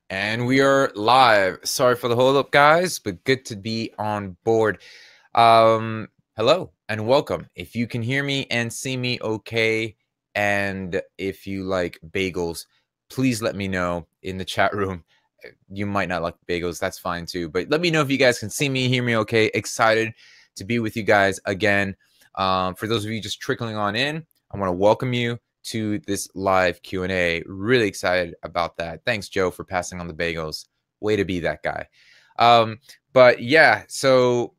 And we are live. Sorry for the hold up, guys, but good to be on board. Hello and welcome. If you can hear me and see me okay, and if you like bagels, please let me know in the chat room. You might not like bagels, that's fine too, but let me know if you guys can see me, hear me okay. Excited to be with you guys again. For those of you just trickling on in, I want to welcome you to this live Q&A. Really excited about that. Thanks, Joe, for passing on the bagels. Way to be that guy. But yeah, so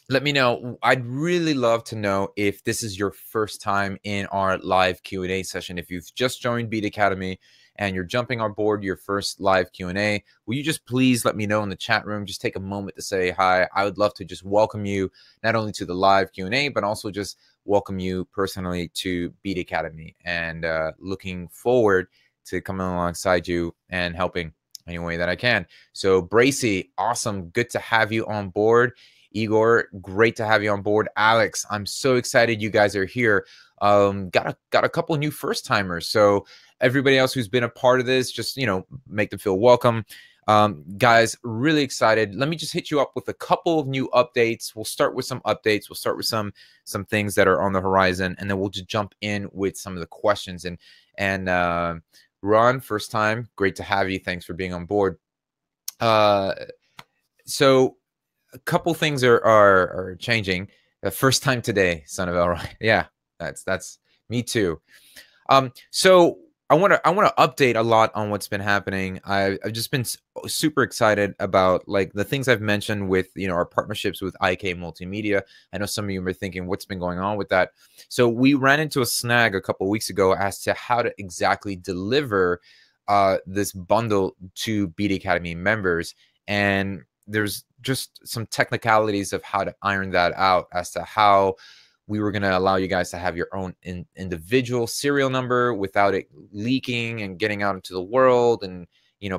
let me know. I'd really love to know if this is your first time in our live Q&A session. If you've just joined Beat Academy and you're jumping on board your first live Q&A, will you just please let me know in the chat room? Just take a moment to say hi. I would love to just welcome you not only to the live Q&A, but also just welcome you personally to Beat Academy, and looking forward to coming alongside you and helping any way that I can. So Bracy, awesome. Good to have you on board. Igor, great to have you on board. Alex, I'm so excited you guys are here. Got a couple new first timers. So everybody else who's been a part of this, just make them feel welcome. Guys, really excited. Let me just hit you up with a couple of new updates. We'll start with some updates. We'll start with some things that are on the horizon, and then we'll just jump in with some of the questions. And Ron, first time, great to have you. Thanks for being on board. So a couple things are changing. The first time today, son of Elroy. Yeah, that's me too. So I want to update a lot on what's been happening. I've just been super excited about like the things I've mentioned with our partnerships with IK Multimedia. I know some of you are thinking what's been going on with that. So we ran into a snag a couple of weeks ago as to how to exactly deliver this bundle to Beat Academy members, and there's just some technicalities of how to iron that out as to how we were going to allow you guys to have your own individual serial number without it leaking and getting out into the world, and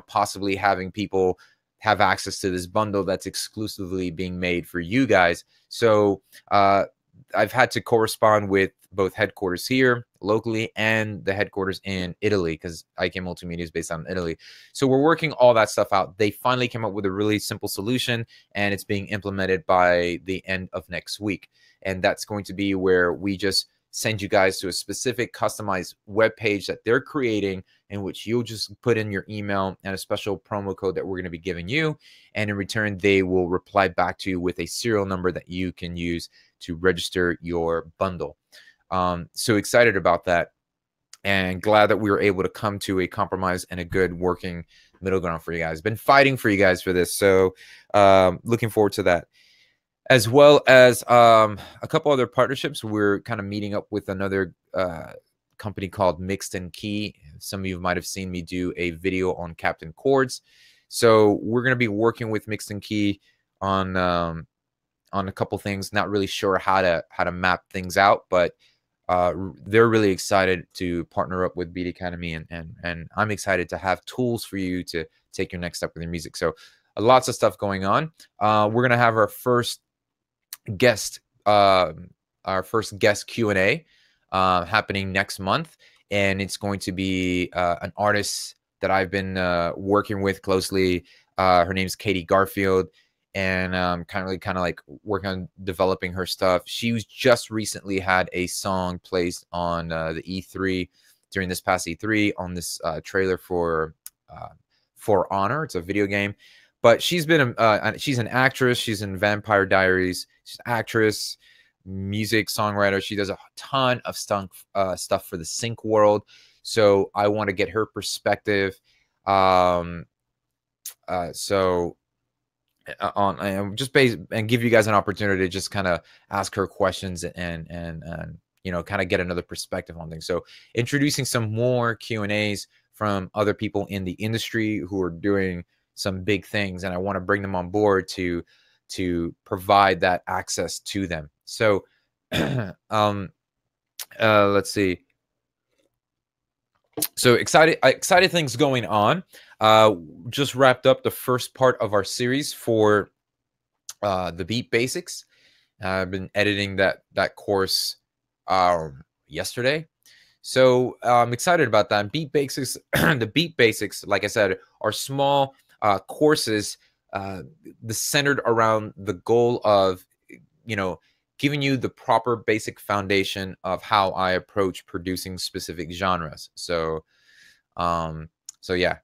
possibly having people have access to this bundle that's exclusively being made for you guys. So I've had to correspond with both headquarters here locally and the headquarters in Italy, because IK Multimedia is based out in Italy. So we're working all that stuff out. They finally came up with a really simple solution, and it's being implemented by the end of next week. And that's going to be where we just send you guys to a specific customized web page that they're creating, in which you'll just put in your email and a special promo code that we're going to be giving you. And in return, they will reply back to you with a serial number that you can use to register your bundle. So excited about that, and glad that we were able to come to a compromise and a good working middle ground for you guys. Been fighting for you guys for this. So looking forward to that. As well as a couple other partnerships. We're kind of meeting up with another company called Mixed and Key. Some of you might have seen me do a video on Captain Chords. So we're going to be working with Mixed and Key on a couple things. Not really sure how to map things out, but they're really excited to partner up with Beat Academy, and I'm excited to have tools for you to take your next step with your music. So lots of stuff going on. We're going to have our first guest Q&A happening next month, and it's going to be an artist that I've been working with closely. Her name's Garfield, and kind of like working on developing her stuff. She's just recently had a song placed on the E3 during this past E3 on this trailer for Honor. It's a video game. But she's been she's an actress. She's in Vampire Diaries. She's an actress, music, songwriter. She does a ton of stuff for the sync world. So I want to get her perspective. And just and give you guys an opportunity to just kind of ask her questions and kind of get another perspective on things. So introducing some more Q&As from other people in the industry who are doing some big things, and I want to bring them on board to provide that access to them. So let's see. So excited things going on. Just wrapped up the first part of our series for the Beat Basics. I've been editing that course yesterday. So I'm excited about that. Beat Basics, the Beat Basics, like I said, are small courses centered around the goal of, giving you the proper basic foundation of how I approach producing specific genres. Um, so yeah,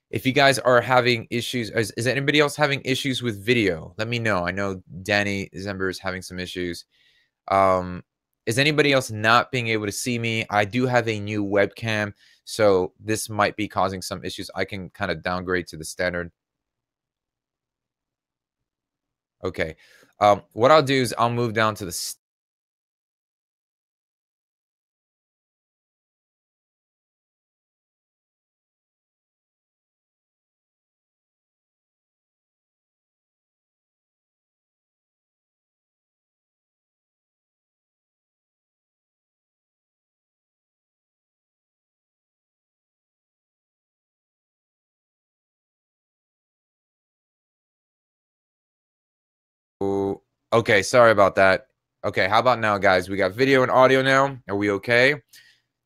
if you guys are having issues, is anybody else having issues with video? Let me know. I know Danny Zember is having some issues. Is anybody else not being able to see me? I do have a new webcam, so this might be causing some issues. I can kind of downgrade to the standard. Okay. What I'll do is I'll move down to the okay, sorry about that. Okay, how about now, guys? We got video and audio now. Are we okay?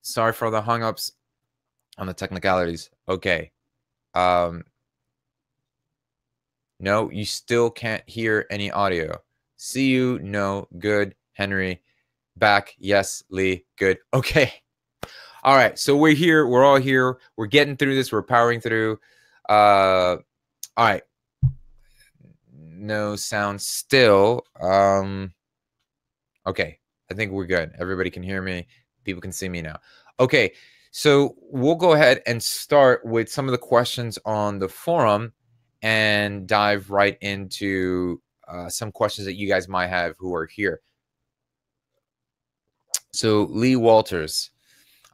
Sorry for the hung-ups on the technicalities. Okay. No, you still can't hear any audio. See you. No. Good. Henry. Back. Yes. Lee. Good. Okay. All right. So we're here. We're all here. We're getting through this. We're powering through. All right. No sound still. Okay. I think we're good. Everybody can hear me. People can see me now. Okay. So we'll go ahead and start with some of the questions on the forum and dive right into some questions that you guys might have who are here. So Lee Walters,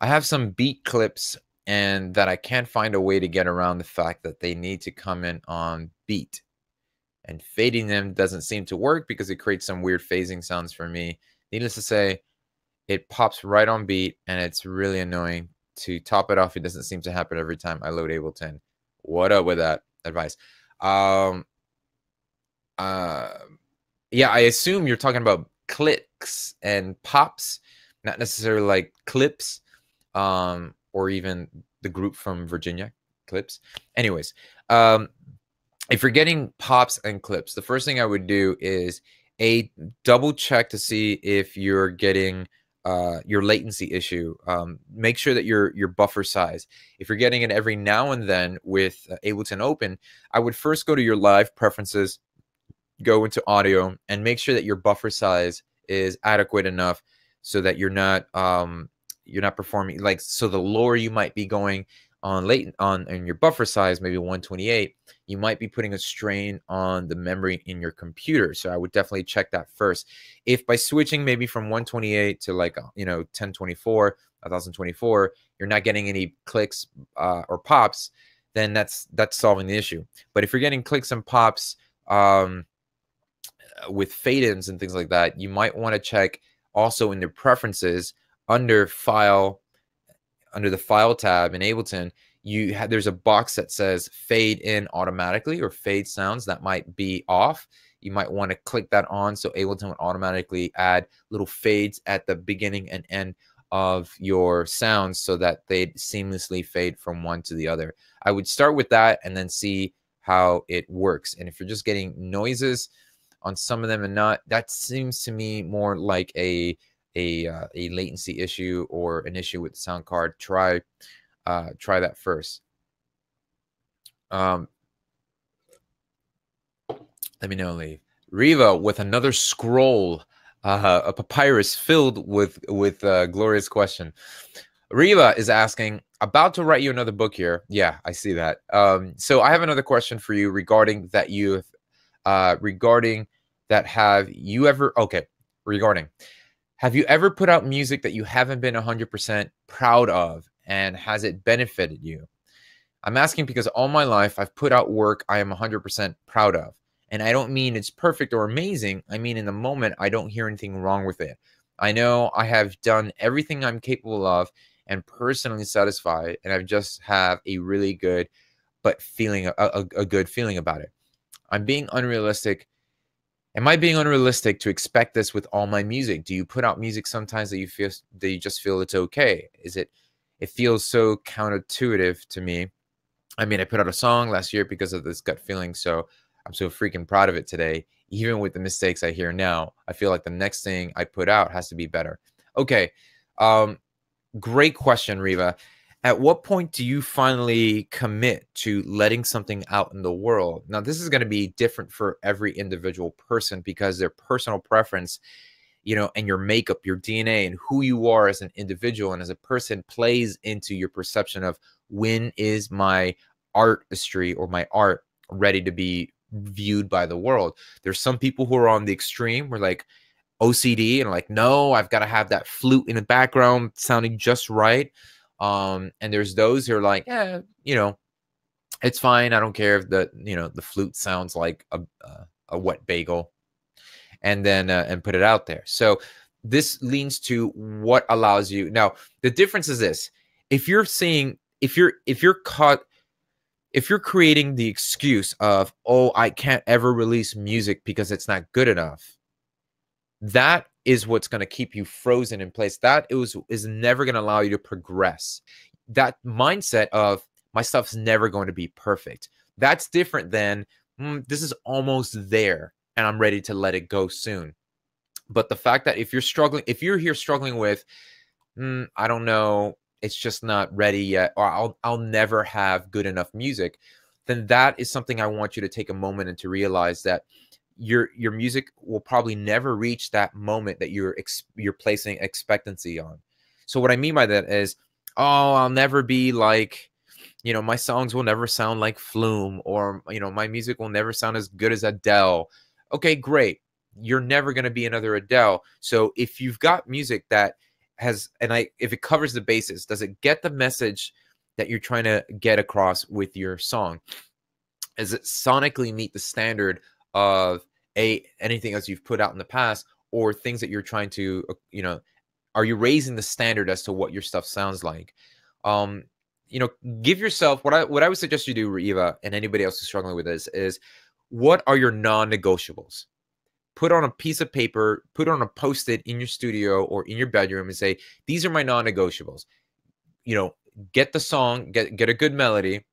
I have some beat clips and that I can't find a way to get around the fact that they need to come in on beat. And fading them doesn't seem to work because it creates some weird phasing sounds for me. Needless to say, it pops right on beat and it's really annoying. To top it off, it doesn't seem to happen every time I load Ableton. What up with that advice? Yeah, I assume you're talking about clicks and pops, not necessarily like clips, or even the group from Virginia, Clips. Anyways, if you're getting pops and clips, the first thing I would do is double check to see if you're getting your latency issue. Make sure that your buffer size, if you're getting it every now and then with Ableton open, I would first go to your live preferences, go into audio, and make sure that your buffer size is adequate enough so that you're not performing like, so the lower you might be going on in your buffer size, maybe 128, you might be putting a strain on the memory in your computer. So I would definitely check that first. If by switching maybe from 128 to like 1024, 1024, you're not getting any clicks or pops, then that's solving the issue. But if you're getting clicks and pops with fade-ins and things like that, you might want to check also in the preferences under the file tab in Ableton. There's a box that says fade in automatically or fade sounds. That might be off. You might want to click that on so Ableton would automatically add little fades at the beginning and end of your sounds so that they seamlessly fade from one to the other. I would start with that and then see how it works. And if you're just getting noises on some of them and not, that seems to me more like a latency issue or an issue with the sound card. Try that first. Let me know, Lee. Riva with another scroll, a papyrus filled with glorious question. Riva is asking, about to write you another book here. Yeah, I see that. So I have another question for you regarding that have you ever put out music that you haven't been 100% proud of, and has it benefited you? I'm asking because all my life I've put out work I am 100% proud of. And I don't mean it's perfect or amazing. I mean, in the moment, I don't hear anything wrong with it. I know I have done everything I'm capable of and personally satisfied, and I just have a really good a good feeling about it. I'm being unrealistic Am I being unrealistic to expect this with all my music? Do you put out music sometimes that you just feel it's okay? It feels so counterintuitive to me. I mean, I put out a song last year because of this gut feeling, so I'm so freaking proud of it today. Even with the mistakes I hear now, I feel like the next thing I put out has to be better. Okay. Great question, Riva. At what point do you finally commit to letting something out in the world? Now, this is going to be different for every individual person because their personal preference, and your makeup, your DNA, and who you are as an individual and as a person plays into your perception of when is my artistry or my art ready to be viewed by the world. There's some people who are on the extreme where like OCD and like, no, I've got to have that flute in the background sounding just right. And there's those who are like, yeah, it's fine. I don't care if the flute sounds like a wet bagel, and then and put it out there. So this leans to what allows you. Now, the difference is this: if you're creating the excuse of, oh, I can't ever release music because it's not good enough, that is what's going to keep you frozen in place. That is never going to allow you to progress. That mindset of my stuff's never going to be perfect. That's different than this is almost there and I'm ready to let it go soon. But the fact that if you're here struggling with, I don't know, it's just not ready yet, or I'll never have good enough music, then that is something I want you to take a moment and to realize that your music will probably never reach that moment that you're placing expectancy on. So what I mean by that is, oh, I'll never be like, my songs will never sound like Flume, or my music will never sound as good as Adele. Okay, great. You're never going to be another Adele. So if you've got music that has, if it covers the bases, does it get the message that you're trying to get across with your song? Does it sonically meet the standard of anything else you've put out in the past, or things that you're trying to, are you raising the standard as to what your stuff sounds like? Give yourself what I would suggest you do, Riva, and anybody else who's struggling with this, is what are your non-negotiables? Put on a piece of paper, put on a post-it in your studio or in your bedroom and say, these are my non-negotiables. Get the song, get a good melody,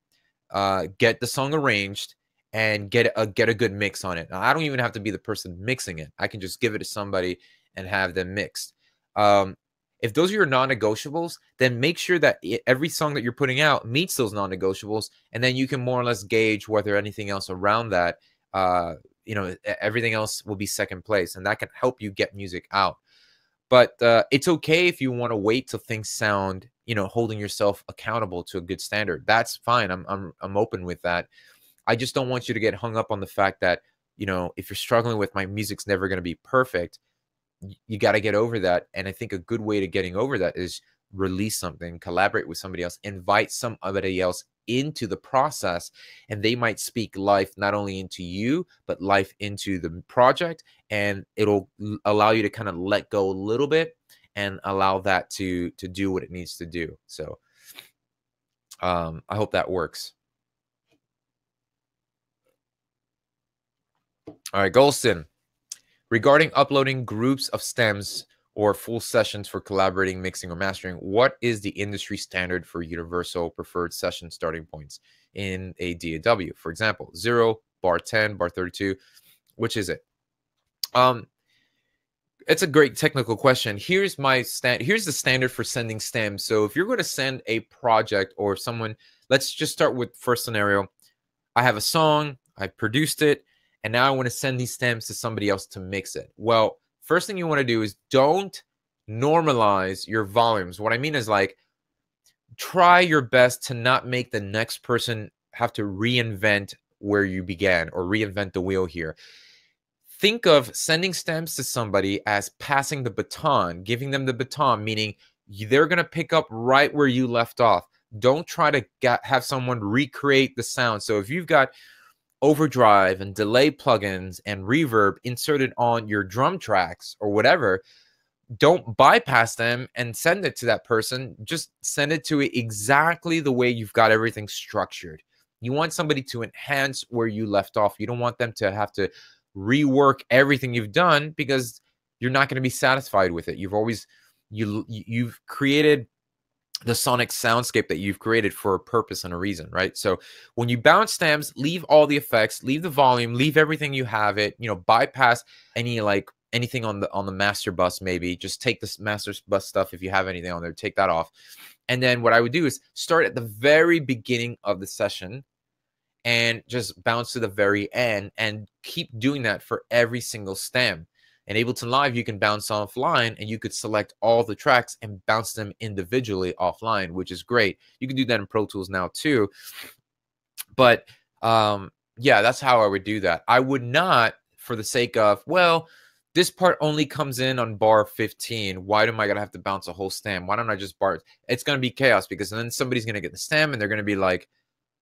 get the song arranged, and get a good mix on it. Now, I don't even have to be the person mixing it. I can just give it to somebody and have them mixed. If those are your non-negotiables, then make sure that every song that you're putting out meets those non-negotiables, and then you can more or less gauge whether anything else around that, everything else will be second place, and that can help you get music out. But it's okay if you want to wait till things sound, holding yourself accountable to a good standard. That's fine. I'm open with that. I just don't want you to get hung up on the fact that, if you're struggling with my music's never going to be perfect, you got to get over that. And I think a good way to getting over that is release something, collaborate with somebody else, invite somebody else into the process, and they might speak life not only into you, but life into the project, and it'll allow you to kind of let go a little bit and allow that to do what it needs to do. So I hope that works. All right, Golston. Regarding uploading groups of stems or full sessions for collaborating, mixing, or mastering, what is the industry standard for universal preferred session starting points in a DAW? For example, 0, bar 10, bar 32. Which is it? It's a great technical question. Here's the standard for sending stems. So if you're going to send a project or someone, let's just start with first scenario. I have a song, I produced it, and now I want to send these stems to somebody else to mix it. Well, first thing you want to do is don't normalize your volumes. What I mean is, like, try your best to not make the next person have to reinvent where you began or reinvent the wheel here. Think of sending stems to somebody as passing the baton, giving them the baton, meaning they're going to pick up right where you left off. Don't try to have someone recreate the sound. So if you've got overdrive and delay plugins and reverb inserted on your drum tracks or whatever, don't bypass them and send it to that person. Just send it to it exactly the way you've got everything structured. You want somebody to enhance where you left off. You don't want them to have to rework everything you've done because you're not going to be satisfied with it. You've created the sonic soundscape that you've created for a purpose and a reason, right? So when you bounce stems, leave all the effects, leave the volume, leave everything you have it, bypass any like anything on the master bus. Maybe just take this master bus stuff. If you have anything on there, take that off. And then what I would do is start at the very beginning of the session and just bounce to the very end and keep doing that for every single stem. In Ableton Live, you can bounce offline and you could select all the tracks and bounce them individually offline, which is great. You can do that in Pro Tools now too. But yeah, that's how I would do that. I would not, for the sake of, well, this part only comes in on bar 15. Why am I going to have to bounce a whole stem? Why don't I just bar? It's going to be chaos because then somebody's going to get the stem and they're going to be like,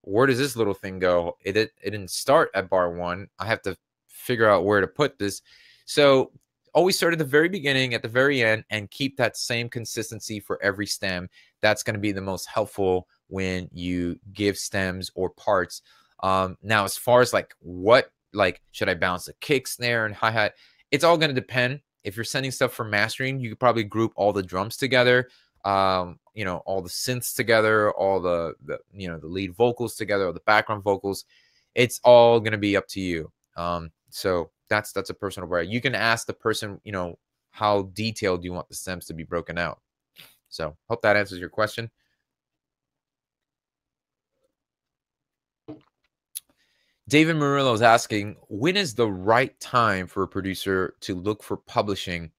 where does this little thing go? It didn't start at bar 1. I have to figure out where to put this. So always start at the very beginning, at the very end, and keep that same consistency for every stem. That's going to be the most helpful when you give stems or parts. Now, as far as should I bounce a kick, snare, and hi-hat? It's all going to depend. If you're sending stuff for mastering, you could probably group all the drums together. All the synths together, all the lead vocals together, or the background vocals. It's all going to be up to you. So that's a personal variety. You can ask the person, how detailed you want the stems to be broken out. So hope that answers your question. David Murillo is asking, when is the right time for a producer to look for publishing?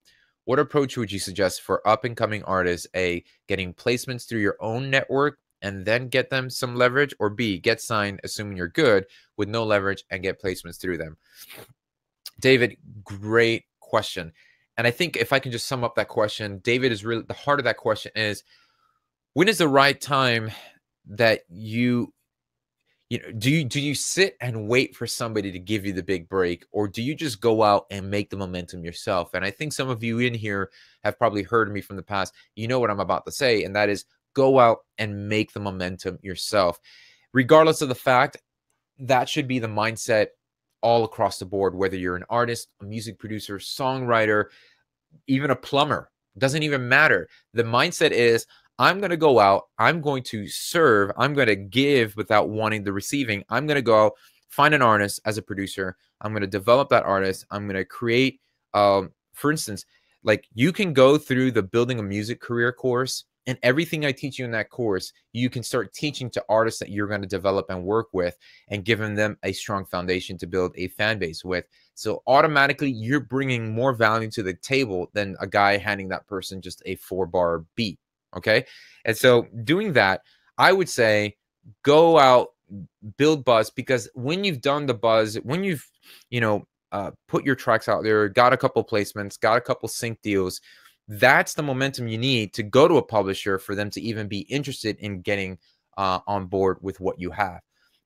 What approach would you suggest for up-and-coming artists? A, getting placements through your own network and then get them some leverage, or B, get signed assuming you're good with no leverage and get placements through them? David, great question. And I think if I can just sum up that question, David, is really the heart of that question is, when is the right time that do you sit and wait for somebody to give you the big break, or do you just go out and make the momentum yourself? And I think some of you in here have probably heard me from the past. You know what I'm about to say, and that is go out and make the momentum yourself. Regardless of the fact, that should be the mindset all across the board, whether you're an artist, a music producer, songwriter, even a plumber. Doesn't even matter. The mindset is, I'm going to go out, I'm going to serve, I'm going to give without wanting the receiving. I'm going to go find an artist as a producer. I'm going to develop that artist. I'm going to create, for instance, like you can go through the Building a Music Career course, and everything I teach you in that course, you can start teaching to artists that you're going to develop and work with and giving them a strong foundation to build a fan base with. So automatically you're bringing more value to the table than a guy handing that person just a 4-bar beat. Okay. And so doing that, I would say go out, build buzz, because when you've done the buzz, when you've, put your tracks out there, got a couple placements, got a couple sync deals, that's the momentum you need to go to a publisher for them to even be interested in getting on board with what you have.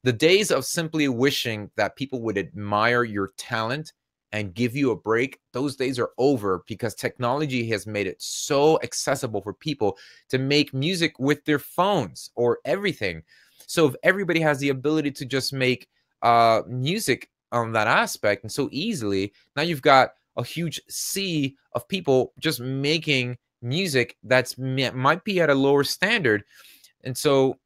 The days of simply wishing that people would admire your talent and give you a break, those days are over, because technology has made it so accessible for people to make music with their phones or everything. So if everybody has the ability to just make music on that aspect and so easily, now you've got a huge sea of people just making music that's might be at a lower standard. And so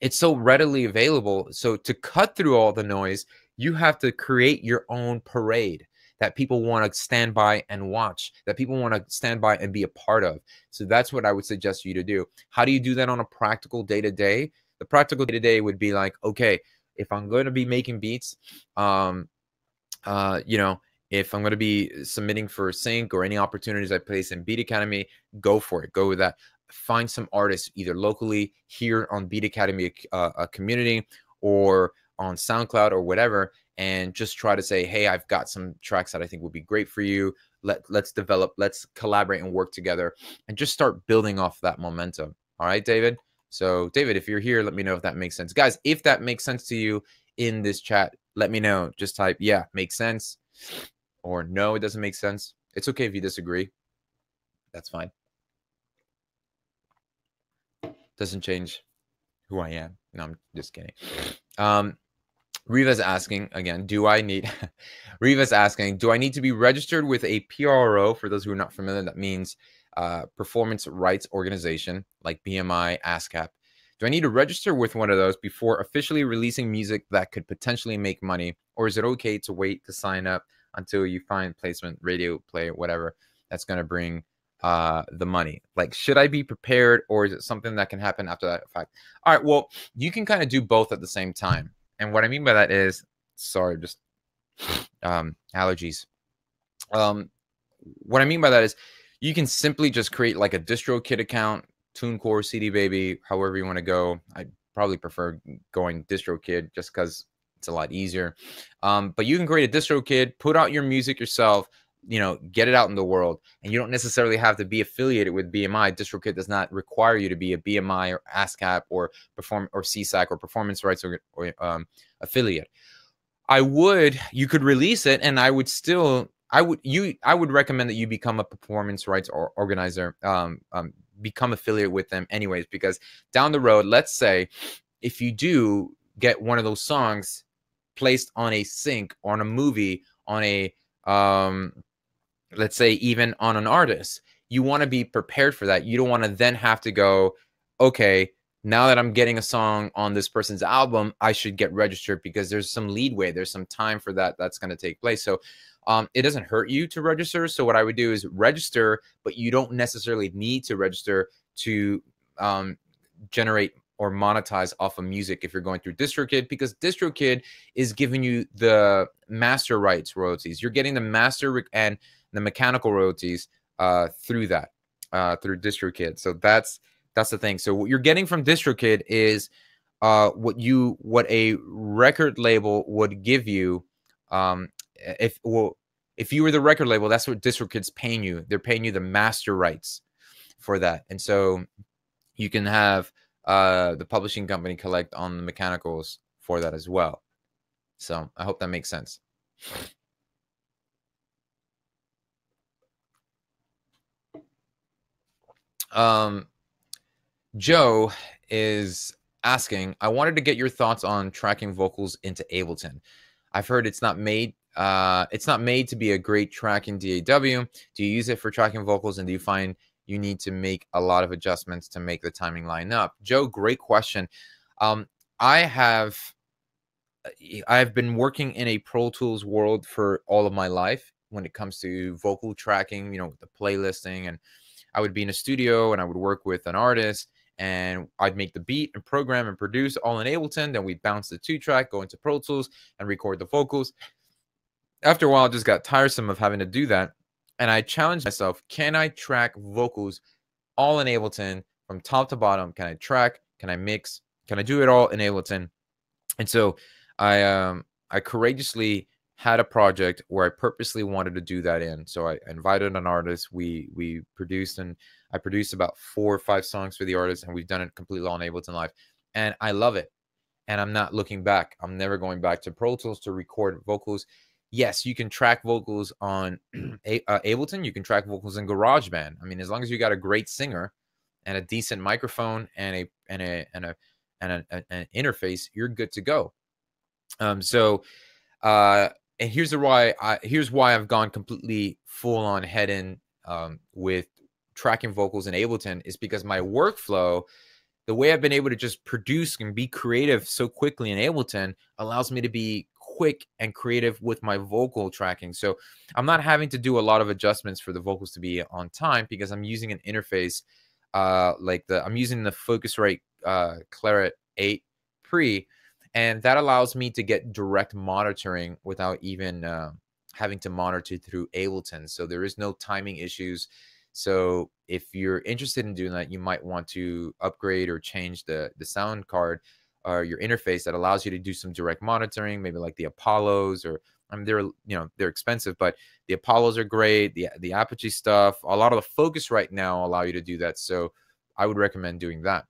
it's so readily available. So to cut through all the noise, you have to create your own parade that people want to stand by and watch, that people want to stand by and be a part of. So that's what I would suggest you to do. How do you do that on a practical day-to-day? The practical day-to-day would be like, okay, if I'm going to be making beats, if I'm going to be submitting for sync or any opportunities I place in Beat Academy, go for it. Go with that. Find some artists either locally here on Beat Academy community or on SoundCloud or whatever, and just try to say, hey, I've got some tracks that I think would be great for you. Let's develop, let's collaborate and work together, and just start building off that momentum. All right, David? So David, if you're here, let me know if that makes sense. Guys, if that makes sense to you in this chat, let me know. Just type, yeah, makes sense, or no, it doesn't make sense. It's okay if you disagree. That's fine. Doesn't change who I am. No, I'm just kidding. Riva's asking again, do I need Riva's asking, do I need to be registered with a PRO? For those who are not familiar, that means performance rights organization like BMI, ASCAP. Do I need to register with one of those before officially releasing music that could potentially make money? Or is it okay to wait to sign up until you find placement, radio play, whatever that's going to bring the money? Like, should I be prepared, or is it something that can happen after that fact? All right, well, you can kind of do both at the same time. And what I mean by that is, sorry, just allergies. What I mean by that is you can simply just create like a DistroKid account, TuneCore, CD Baby, however you want to go. I probably prefer going DistroKid just because it's a lot easier. But you can create a DistroKid, put out your music yourself, get it out in the world. And you don't necessarily have to be affiliated with BMI. DistroKid does not require you to be a BMI or ASCAP or CSAC or performance rights or affiliate. You could release it, and I would recommend that you become a performance rights organizer, become affiliate with them anyways, because down the road, let's say if you do get one of those songs placed on a sync, on a movie, on a let's say even on an artist, you want to be prepared for that. You don't want to then have to go, okay, now that I'm getting a song on this person's album, I should get registered, because there's some leadway, there's some time for that's going to take place. So it doesn't hurt you to register. So what I would do is register, but you don't necessarily need to register to generate or monetize off of music if you're going through DistroKid, because DistroKid is giving you the master rights royalties. You're getting the master and the mechanical royalties through that, through DistroKid. So that's the thing. So what you're getting from DistroKid is what a record label would give you. If you were the record label, that's what DistroKid's paying you. They're paying you the master rights for that. And so you can have the publishing company collect on the mechanicals for that as well. So I hope that makes sense. Joe is asking, I wanted to get your thoughts on tracking vocals into Ableton. I've heard it's not made to be a great tracking DAW. Do you use it for tracking vocals, and do you find you need to make a lot of adjustments to make the timing line up? Joe, great question. I've been working in a Pro Tools world for all of my life when it comes to vocal tracking, the playlisting, and I would be in a studio and I would work with an artist, and I'd make the beat and program and produce all in Ableton. Then we'd bounce the 2-track, go into Pro Tools and record the vocals. After a while, I just got tiresome of having to do that. And I challenged myself, can I track vocals all in Ableton from top to bottom? Can I track? Can I mix? Can I do it all in Ableton? And so I courageously had a project where I purposely wanted to do that in. So I invited an artist. We produced, and I produced about 4 or 5 songs for the artist, and we've done it completely on Ableton Live. And I love it. And I'm not looking back. I'm never going back to Pro Tools to record vocals. Yes, you can track vocals on Ableton. You can track vocals in GarageBand. I mean, as long as you got a great singer and a decent microphone and an interface, you're good to go. And here's why I've gone completely full on head in with tracking vocals in Ableton, is because my workflow, the way I've been able to just produce and be creative so quickly in Ableton, allows me to be quick and creative with my vocal tracking. So I'm not having to do a lot of adjustments for the vocals to be on time, because I'm using an interface I'm using the Focusrite Claret 8 Pre, and that allows me to get direct monitoring without even having to monitor through Ableton. So there is no timing issues. So if you're interested in doing that, you might want to upgrade or change the sound card or your interface that allows you to do some direct monitoring, maybe like the Apollos, or they're expensive, but the Apollos are great. The Apogee stuff, a lot of the Focusrite now allow you to do that. So I would recommend doing that.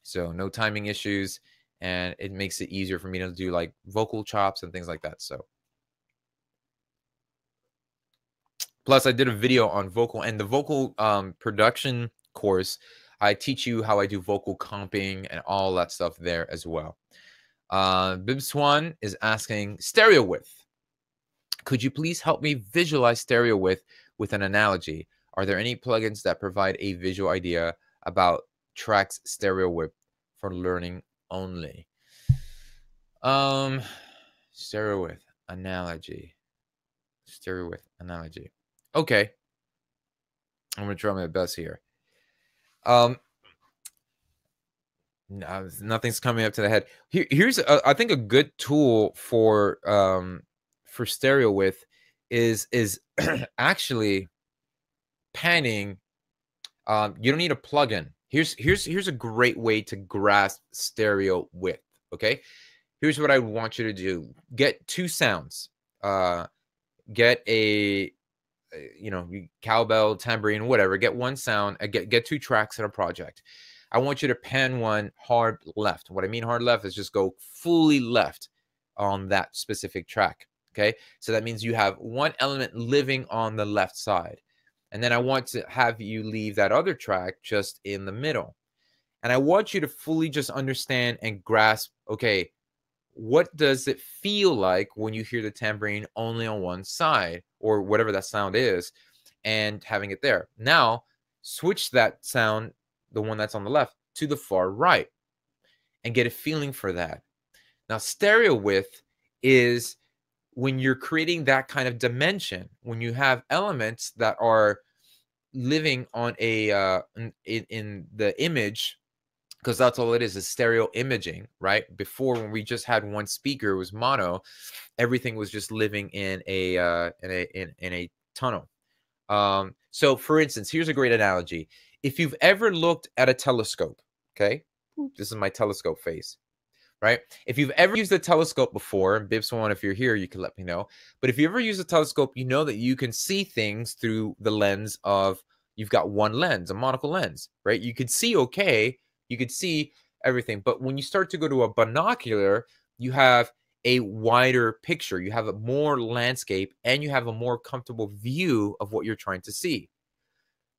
So no timing issues, and it makes it easier for me to do like vocal chops and things like that. So plus I did a video on vocal, and the vocal production course, I teach you how I do vocal comping and all that stuff there as well. Bib1 is asking stereo width. Could you please help me visualize stereo width with an analogy? Are there any plugins that provide a visual idea about tracks stereo width for learning only? Stereo width analogy. Stereo width analogy. Okay. I'm gonna try my best here. No, nothing's coming up to the head. Here's I think a good tool for stereo width is actually panning. You don't need a plugin. Here's a great way to grasp stereo width. Okay, here's what I want you to do: get two sounds. Get a cowbell, tambourine, whatever. Get one sound. Get two tracks in a project. I want you to pan one hard left. What I mean hard left is just go fully left on that specific track. Okay, so that means you have one element living on the left side. And then I want to have you leave that other track just in the middle. And I want you to fully just understand and grasp, okay, what does it feel like when you hear the tambourine only on one side or whatever that sound is and having it there? Now, switch that sound, the one that's on the left, to the far right and get a feeling for that. Now, stereo width is when you're creating that kind of dimension, when you have elements that are living on a in the image, because that's all it is stereo imaging, right? Before, when we just had one speaker, it was mono, everything was just living in a tunnel. So for instance, here's a great analogy. If you've ever looked at a telescope, okay, this is my telescope face, right? If you've ever used a telescope before, and Bibs1, if you're here, you can let me know. But if you ever use a telescope, you know that you can see things through the lens of, you've got one lens, a monocle lens, right? You could see okay, you could see everything. But when you start to go to a binocular, you have a wider picture, you have a more landscape, and you have a more comfortable view of what you're trying to see.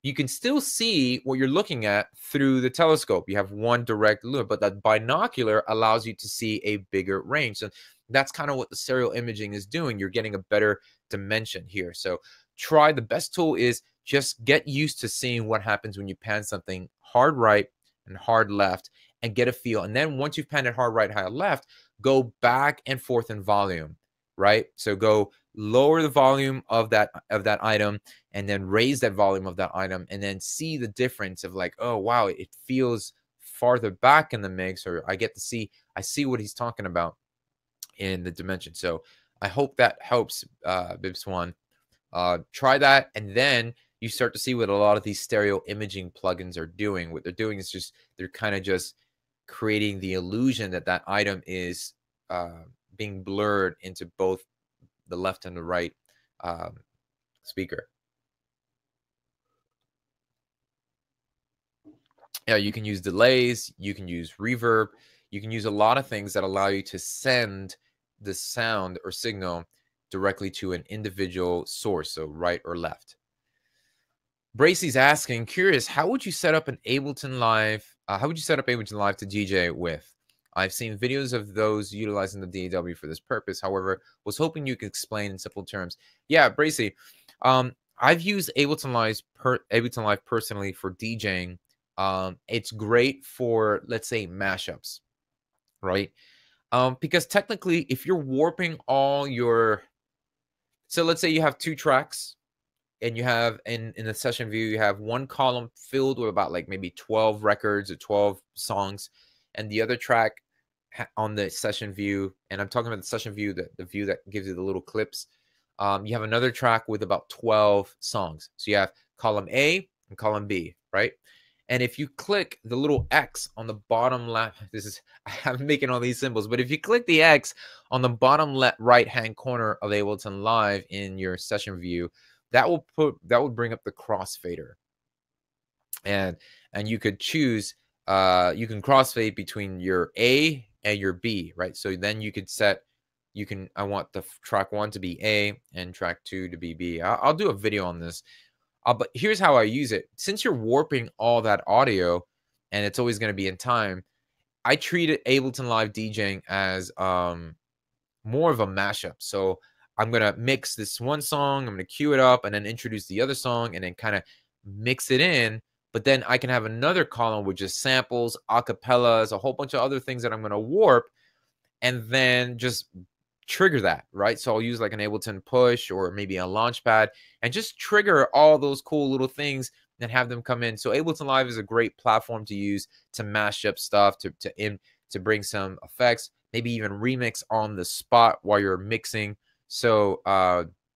You can still see what you're looking at through the telescope. You have one direct look, but that binocular allows you to see a bigger range. So that's kind of what the stereo imaging is doing. You're getting a better dimension here. So try, the best tool is just get used to seeing what happens when you pan something hard right and hard left and get a feel. And then once you've panned it hard right, hard left, go back and forth in volume, right? So go lower the volume of that item and then raise that volume of that item and then see the difference of like, oh wow, it feels farther back in the mix, or I see what he's talking about in the dimension. So I hope that helps, Bibs1. Try that, and then you start to see what a lot of these stereo imaging plugins are doing. What they're doing is just, they're kind of just creating the illusion that that item is being blurred into both the left and the right speaker. Yeah, you can use delays, you can use reverb, you can use a lot of things that allow you to send the sound or signal directly to an individual source, so right or left. Bracey's asking, curious, how would you set up an Ableton Live? How would you set up Ableton Live to DJ with? I've seen videos of those utilizing the DAW for this purpose. However, was hoping you could explain in simple terms. Yeah, Bracey, I've used Ableton Live personally for DJing. It's great for, let's say, mashups, right? Because technically, if you're warping all your, so let's say you have two tracks, and you have in the session view, you have one column filled with about like maybe 12 records or 12 songs, and the other track on the session view, and I'm talking about the session view, the view that gives you the little clips, you have another track with about 12 songs. So you have column A and column B, right? And if you click the little X on the bottom left, I'm making all these symbols, but if you click the X on the bottom left right-hand corner of Ableton Live in your session view, that will bring up the crossfader, and you could choose, you can crossfade between your A and your B, right? So then you could set, I want the track 1 to be A and track 2 to be B. I'll do a video on this, but here's how I use it. Since you're warping all that audio and it's always going to be in time, I treated Ableton Live DJing as more of a mashup. So I'm gonna mix this one song, I'm gonna cue it up, and then introduce the other song, and then kind of mix it in. But then I can have another column with just samples, acapellas, a whole bunch of other things that I'm gonna warp, and then just trigger that, right? So I'll use like an Ableton push or maybe a launchpad and just trigger all those cool little things and have them come in. So Ableton Live is a great platform to use to mash up stuff, to bring some effects, maybe even remix on the spot while you're mixing. So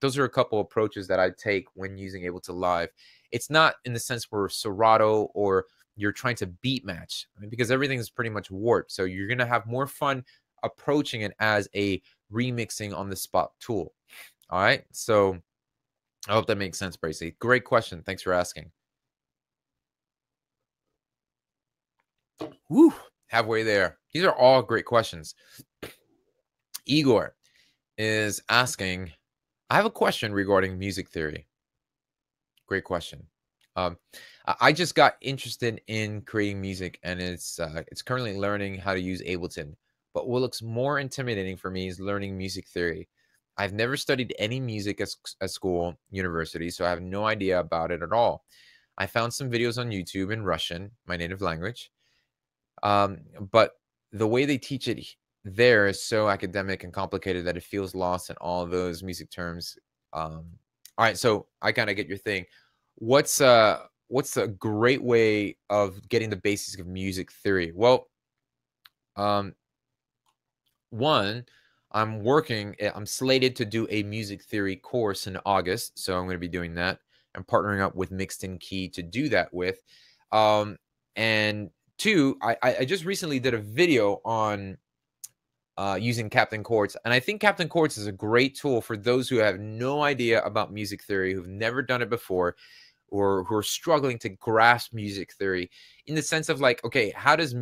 those are a couple approaches that I take when using Ableton Live. It's not in the sense where Serato or you're trying to beat match, I mean, because everything is pretty much warped. So you're gonna have more fun approaching it as a remixing on the spot tool. All right. So I hope that makes sense, Bracy. Great question. Thanks for asking. Woo, halfway there. These are all great questions. Igor is asking, I have a question regarding music theory. Great question. I just got interested in creating music, and it's currently learning how to use Ableton. But what looks more intimidating for me is learning music theory. I've never studied any music at school, university, so I have no idea about it at all. I found some videos on YouTube in Russian, my native language, but the way they teach it there is so academic and complicated that it feels lost in all those music terms. All right, so I kind of get your thing. What's a great way of getting the basics of music theory? Well, one, I'm slated to do a music theory course in August, so I'm going to be doing that. I'm partnering up with Mixed in Key to do that with. And two, I just recently did a video on using Captain Chords, and I think Captain Chords is a great tool for those who have no idea about music theory, who've never done it before, or who are struggling to grasp music theory in the sense of like, okay, how does,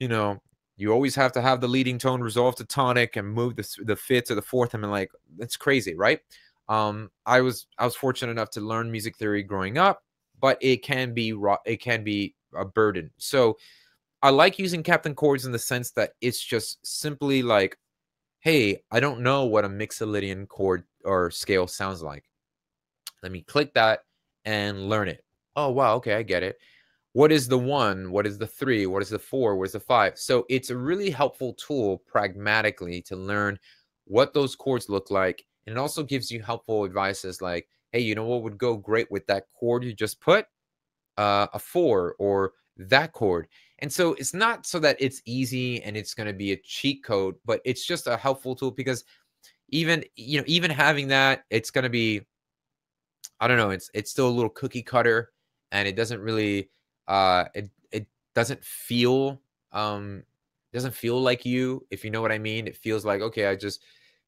you know, you always have to have the leading tone resolve to tonic and move the fifth to the fourth. I mean, like, that's crazy, right? I was fortunate enough to learn music theory growing up, but it can be a burden. So I like using Captain Chords in the sense that it's just simply like, hey, I don't know what a Mixolydian chord or scale sounds like. Let me click that and learn it. Oh, wow, okay, I get it. What is the 1? What is the 3? What is the 4? What is the 5? So it's a really helpful tool pragmatically to learn what those chords look like. And it also gives you helpful advices like, hey, you know what would go great with that chord you just put? A 4 or that chord. And so it's not so that it's easy and it's going to be a cheat code, but it's just a helpful tool because even having that, it's going to be, I don't know, it's still a little cookie cutter, and it doesn't really it doesn't feel like you, if you know what I mean. It feels like, okay, I just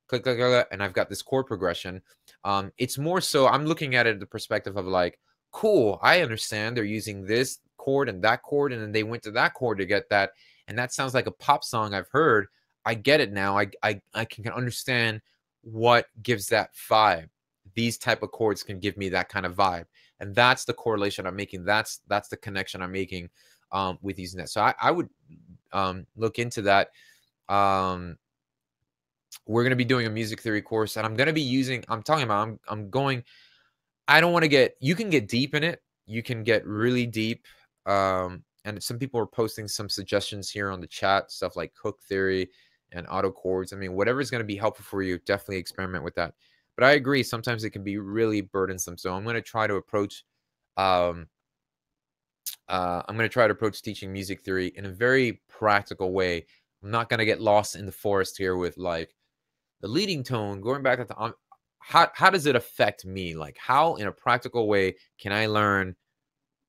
click, and I've got this chord progression. It's more so I'm looking at it the perspective of like, cool, I understand they're using this chord and that chord, and then they went to that chord to get that, and that sounds like a pop song I've heard. I get it now. I can understand what gives that vibe. These type of chords can give me that kind of vibe, and that's the correlation I'm making. That's the connection I'm making with using that. So I would look into that. We're going to be doing a music theory course, and I'm going to be using, I'm talking about, I'm going, I don't want to get, you can get deep in it. You can get really deep. And some people are posting some suggestions here on the chat, stuff like hook theory and auto chords. I mean, whatever is going to be helpful for you, definitely experiment with that. But I agree, sometimes it can be really burdensome. So I'm going to try to approach, teaching music theory in a very practical way. I'm not going to get lost in the forest here with like the leading tone, going back to the, how does it affect me? Like, how in a practical way can I learn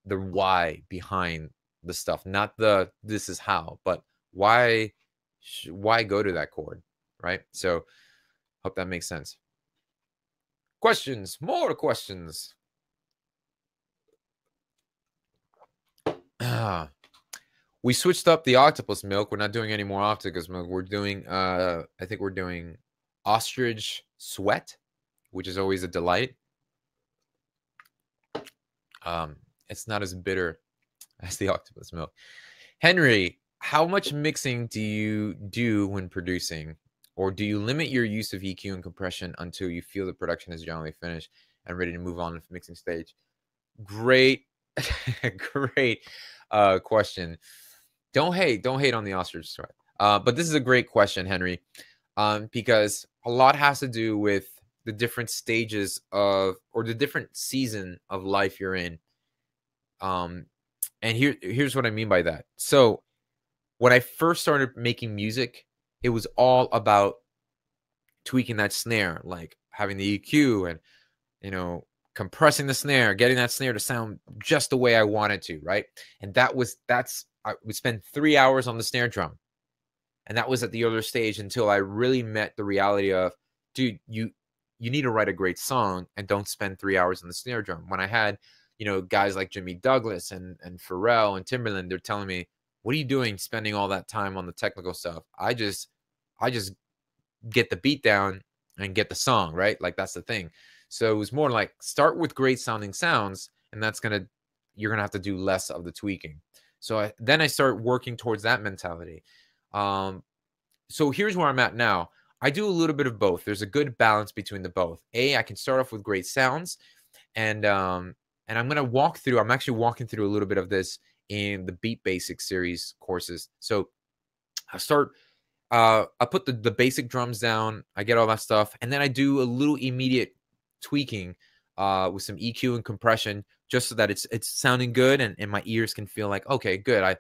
the why behind the stuff? Not the this is how, but why go to that chord, right? So hope that makes sense. Questions, more questions. We switched up the octopus milk. We're not doing any more octopus milk. We're doing I think we're doing ostrich sweat, which is always a delight. It's not as bitter as the octopus milk. Henry how much mixing do you do when producing? Or do you limit your use of EQ and compression until you feel the production is generally finished and ready to move on to the mixing stage? Great, great question. Don't hate on the ostrich strike. But this is a great question, Henry, because a lot has to do with the different stages of, or the different season of life you're in. And here's what I mean by that. So when I first started making music, it was all about tweaking that snare, like having the EQ and, you know, compressing the snare, getting that snare to sound just the way I wanted to, right? And I would spend 3 hours on the snare drum. And that was at the earlier stage until I really met the reality of, dude, you need to write a great song and don't spend 3 hours on the snare drum. When I had, you know, guys like Jimmy Douglas and Pharrell and Timberland, they're telling me, what are you doing spending all that time on the technical stuff? I just get the beat down and get the song, right? Like, that's the thing. So it was more like, start with great sounding sounds, and you're gonna have to do less of the tweaking. So then I start working towards that mentality. So here's where I'm at now. I do a little bit of both. There's a good balance between the both. I can start off with great sounds, and I'm actually walking through a little bit of this in the Beat Basics series courses. So I put the basic drums down, I get all that stuff, and then I do a little immediate tweaking with some EQ and compression, just so that it's sounding good, and my ears can feel like, okay, good,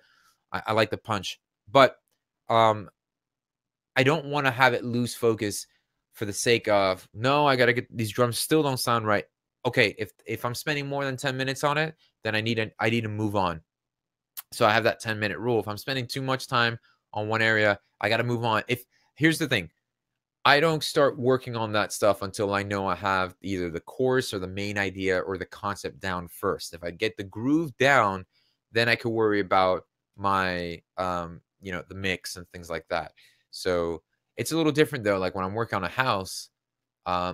I like the punch. But I don't want to have it lose focus for the sake of, no, I gotta get these drums still don't sound right. Okay, if I'm spending more than 10 minutes on it, then I need to move on. So I have that 10-minute rule. If I'm spending too much time on one area, I got to move on. Here's the thing, I don't start working on that stuff until I know I have either the chorus or the main idea or the concept down first. If I get the groove down, then I could worry about my, the mix and things like that. So it's a little different though. Like when I'm working on a house,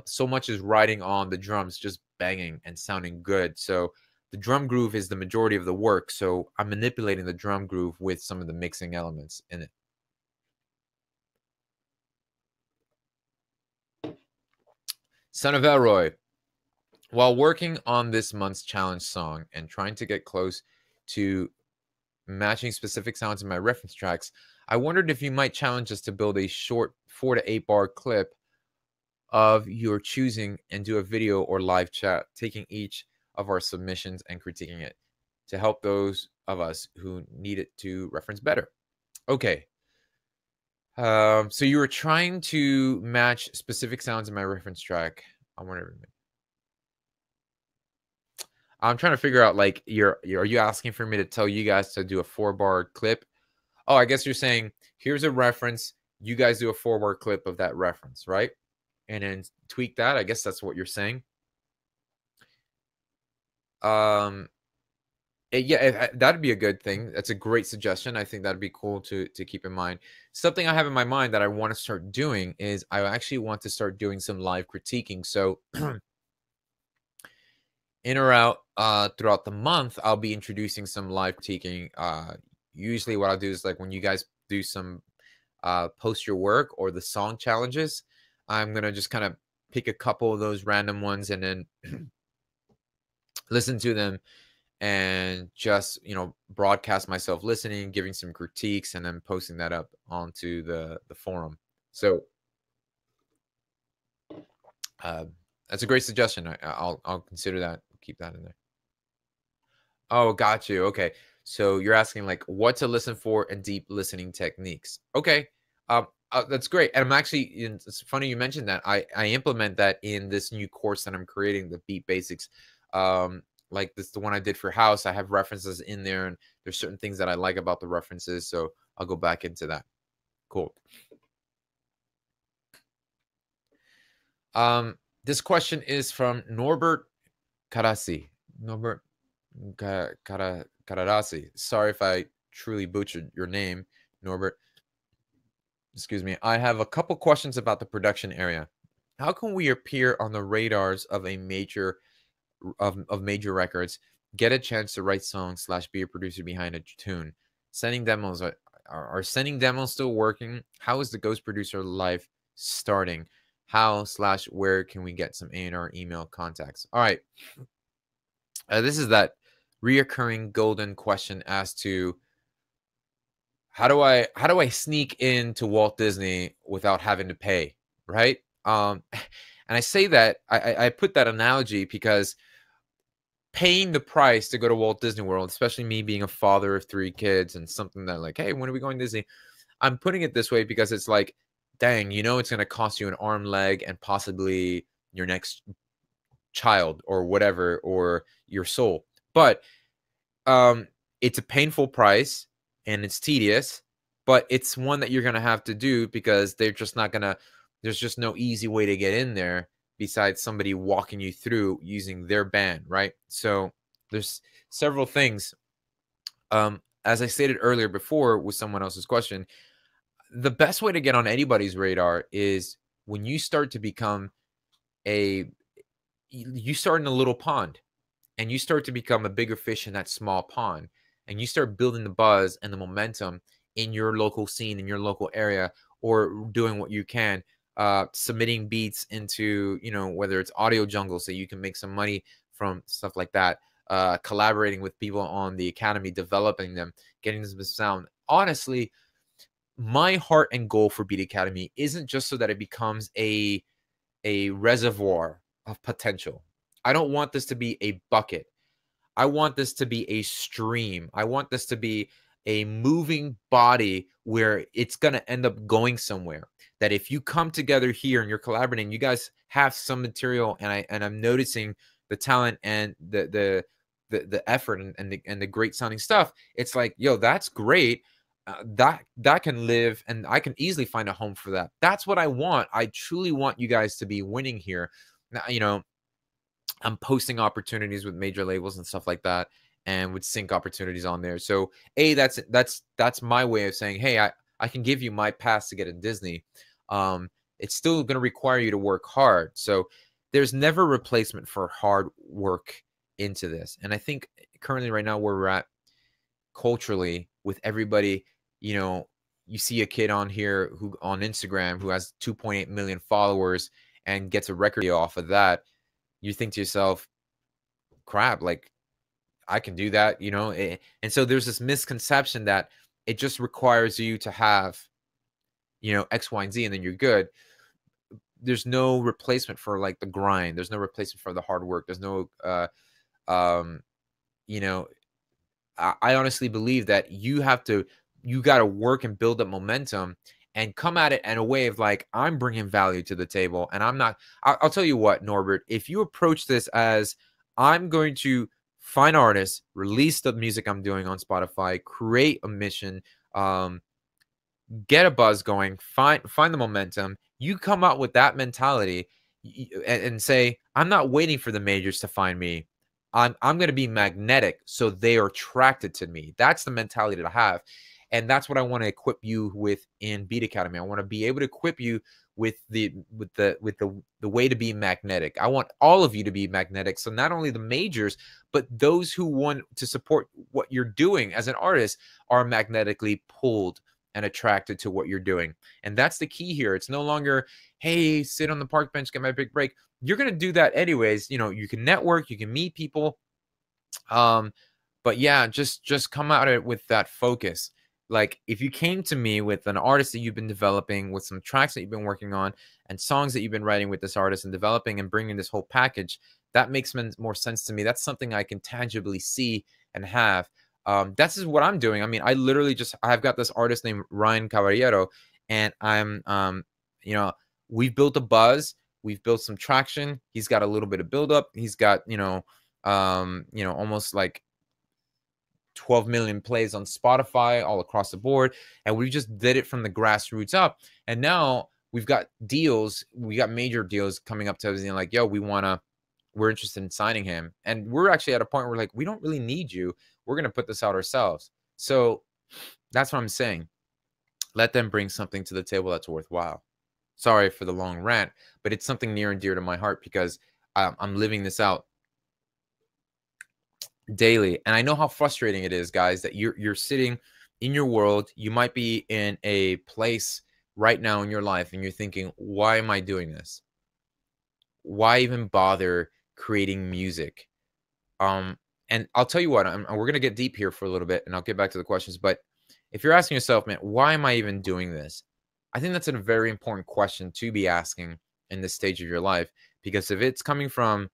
so much is riding on the drums, just banging and sounding good. So the drum groove is the majority of the work. So I'm manipulating the drum groove with some of the mixing elements in it. Son of Elroy, while working on this month's challenge song and trying to get close to matching specific sounds in my reference tracks, I wondered if you might challenge us to build a short 4 to 8 bar clip of your choosing and do a video or live chat, taking each of our submissions and critiquing it to help those of us who need it to reference better. Okay. So you were trying to match specific sounds in my reference track. I'm trying to figure out, like, are you asking for me to tell you guys to do a 4-bar clip? Oh, I guess you're saying, here's a reference, you guys do a 4-bar clip of that reference, right? And then tweak that. I guess that's what you're saying. Yeah, that'd be a good thing. That's a great suggestion. I think that'd be cool to keep in mind. Something I have in my mind that I want to start doing is I actually want to start doing some live critiquing. So in or out throughout the month, I'll be introducing some live critiquing. Usually what I'll do is, like, when you guys do some post your work or the song challenges, I'm gonna just kind of pick a couple of those random ones and then listen to them and just, broadcast myself listening, giving some critiques, and then posting that up onto the forum. So that's a great suggestion. I'll consider that. Keep that in there. Oh, got you. Okay. So you're asking, like, what to listen for and deep listening techniques. Okay. That's great. And it's funny you mentioned that. I implement that in this new course that I'm creating, the Beat Basics. Like the one I did for house, I have references in there, and there's certain things that I like about the references. So I'll go back into that. Cool. This question is from Norbert Karasi. Norbert Kararasi. Sorry if I truly butchered your name, Norbert. Excuse me. I have a couple questions about the production area. How can we appear on the radars of a major records, get a chance to write songs / be a producer behind a tune? Sending demos are sending demos still working? How is the ghost producer life starting? How/where can we get some A&R email contacts? All right. This is that reoccurring golden question as to how do I sneak into Walt Disney without having to pay, right? And I say that I put that analogy because paying the price to go to Walt Disney World, especially me being a father of 3 kids and something that like, hey, when are we going to Disney? I'm putting it this way because it's like, dang, it's going to cost you an arm, leg, and possibly your next child or whatever, or your soul. But it's a painful price and it's tedious, but it's one that you're going to have to do because there's just no easy way to get in there besides somebody walking you through using their band, right? So there's several things. As I stated earlier before with someone else's question, the best way to get on anybody's radar is when you start to become you start in a little pond and you start to become a bigger fish in that small pond, and you start building the buzz and the momentum in your local scene, in your local area, or doing what you can, submitting beats into, whether it's Audio Jungle so you can make some money from stuff like that, collaborating with people on the academy, developing them, getting them to sound. Honestly, my heart and goal for Beat Academy isn't just so that it becomes a reservoir of potential. I don't want this to be a bucket. I want this to be a stream. I want this to be a moving body where it's going to end up going somewhere. That if you come together here and you're collaborating, you guys have some material, and I'm noticing the talent and the effort and the great sounding stuff. It's like, yo, that's great. That can live, and I can easily find a home for that. That's what I want. I truly want you guys to be winning here. Now, I'm posting opportunities with major labels and stuff like that, and with sync opportunities on there. So that's my way of saying, hey, I can give you my pass to get in Disney. It's still going to require you to work hard. So there's never a replacement for hard work into this. And I think currently right now where we're at culturally with everybody, you see a kid on here who on Instagram who has 2.8 million followers and gets a record deal off of that. You think to yourself, crap, like I can do that, and so there's this misconception that it just requires you to have, X, Y, and Z, and then you're good. There's no replacement for like the grind. There's no replacement for the hard work. There's no, I honestly believe that you got to work and build up momentum and come at it in a way of like, I'm bringing value to the table. And I'll tell you what, Norbert, if you approach this as I'm going to find artists, release the music I'm doing on Spotify, create a mission, get a buzz going, find the momentum, you come out with that mentality and say, I'm not waiting for the majors to find me. I'm going to be magnetic so they are attracted to me. That's the mentality that I have. And that's what I want to equip you with in Beat Academy. I want to be able to equip you with the way to be magnetic. I want all of you to be magnetic. So not only the majors, but those who want to support what you're doing as an artist are magnetically pulled and attracted to what you're doing. And that's the key here. It's no longer, hey, sit on the park bench, get my big break. You're going to do that anyways. You can network, you can meet people. But yeah, just come at it with that focus. Like if you came to me with an artist that you've been developing, with some tracks that you've been working on and songs that you've been writing with this artist and developing and bringing this whole package, that makes more sense to me. That's something I can tangibly see and have. That's just what I'm doing. I mean, I've got this artist named Ryan Caballero, and we've built a buzz. We've built some traction. He's got a little bit of buildup. He's got, almost like 12 million plays on Spotify all across the board. And we just did it from the grassroots up. And now we've got deals. We got major deals coming up to us and like, yo, we're interested in signing him. And we're actually at a point where like, we don't really need you. We're going to put this out ourselves. So that's what I'm saying. Let them bring something to the table that's worthwhile. Sorry for the long rant, but it's something near and dear to my heart because I'm living this out daily. And I know how frustrating it is, guys, that you're sitting in your world, you might be in a place right now in your life and you're thinking, why am I doing this? Why even bother creating music? Um, and I'll tell you what, we're going to get deep here for a little bit and I'll get back to the questions. But if you're asking yourself, man, why am I even doing this? I think that's a very important question to be asking in this stage of your life. Because if it's coming from,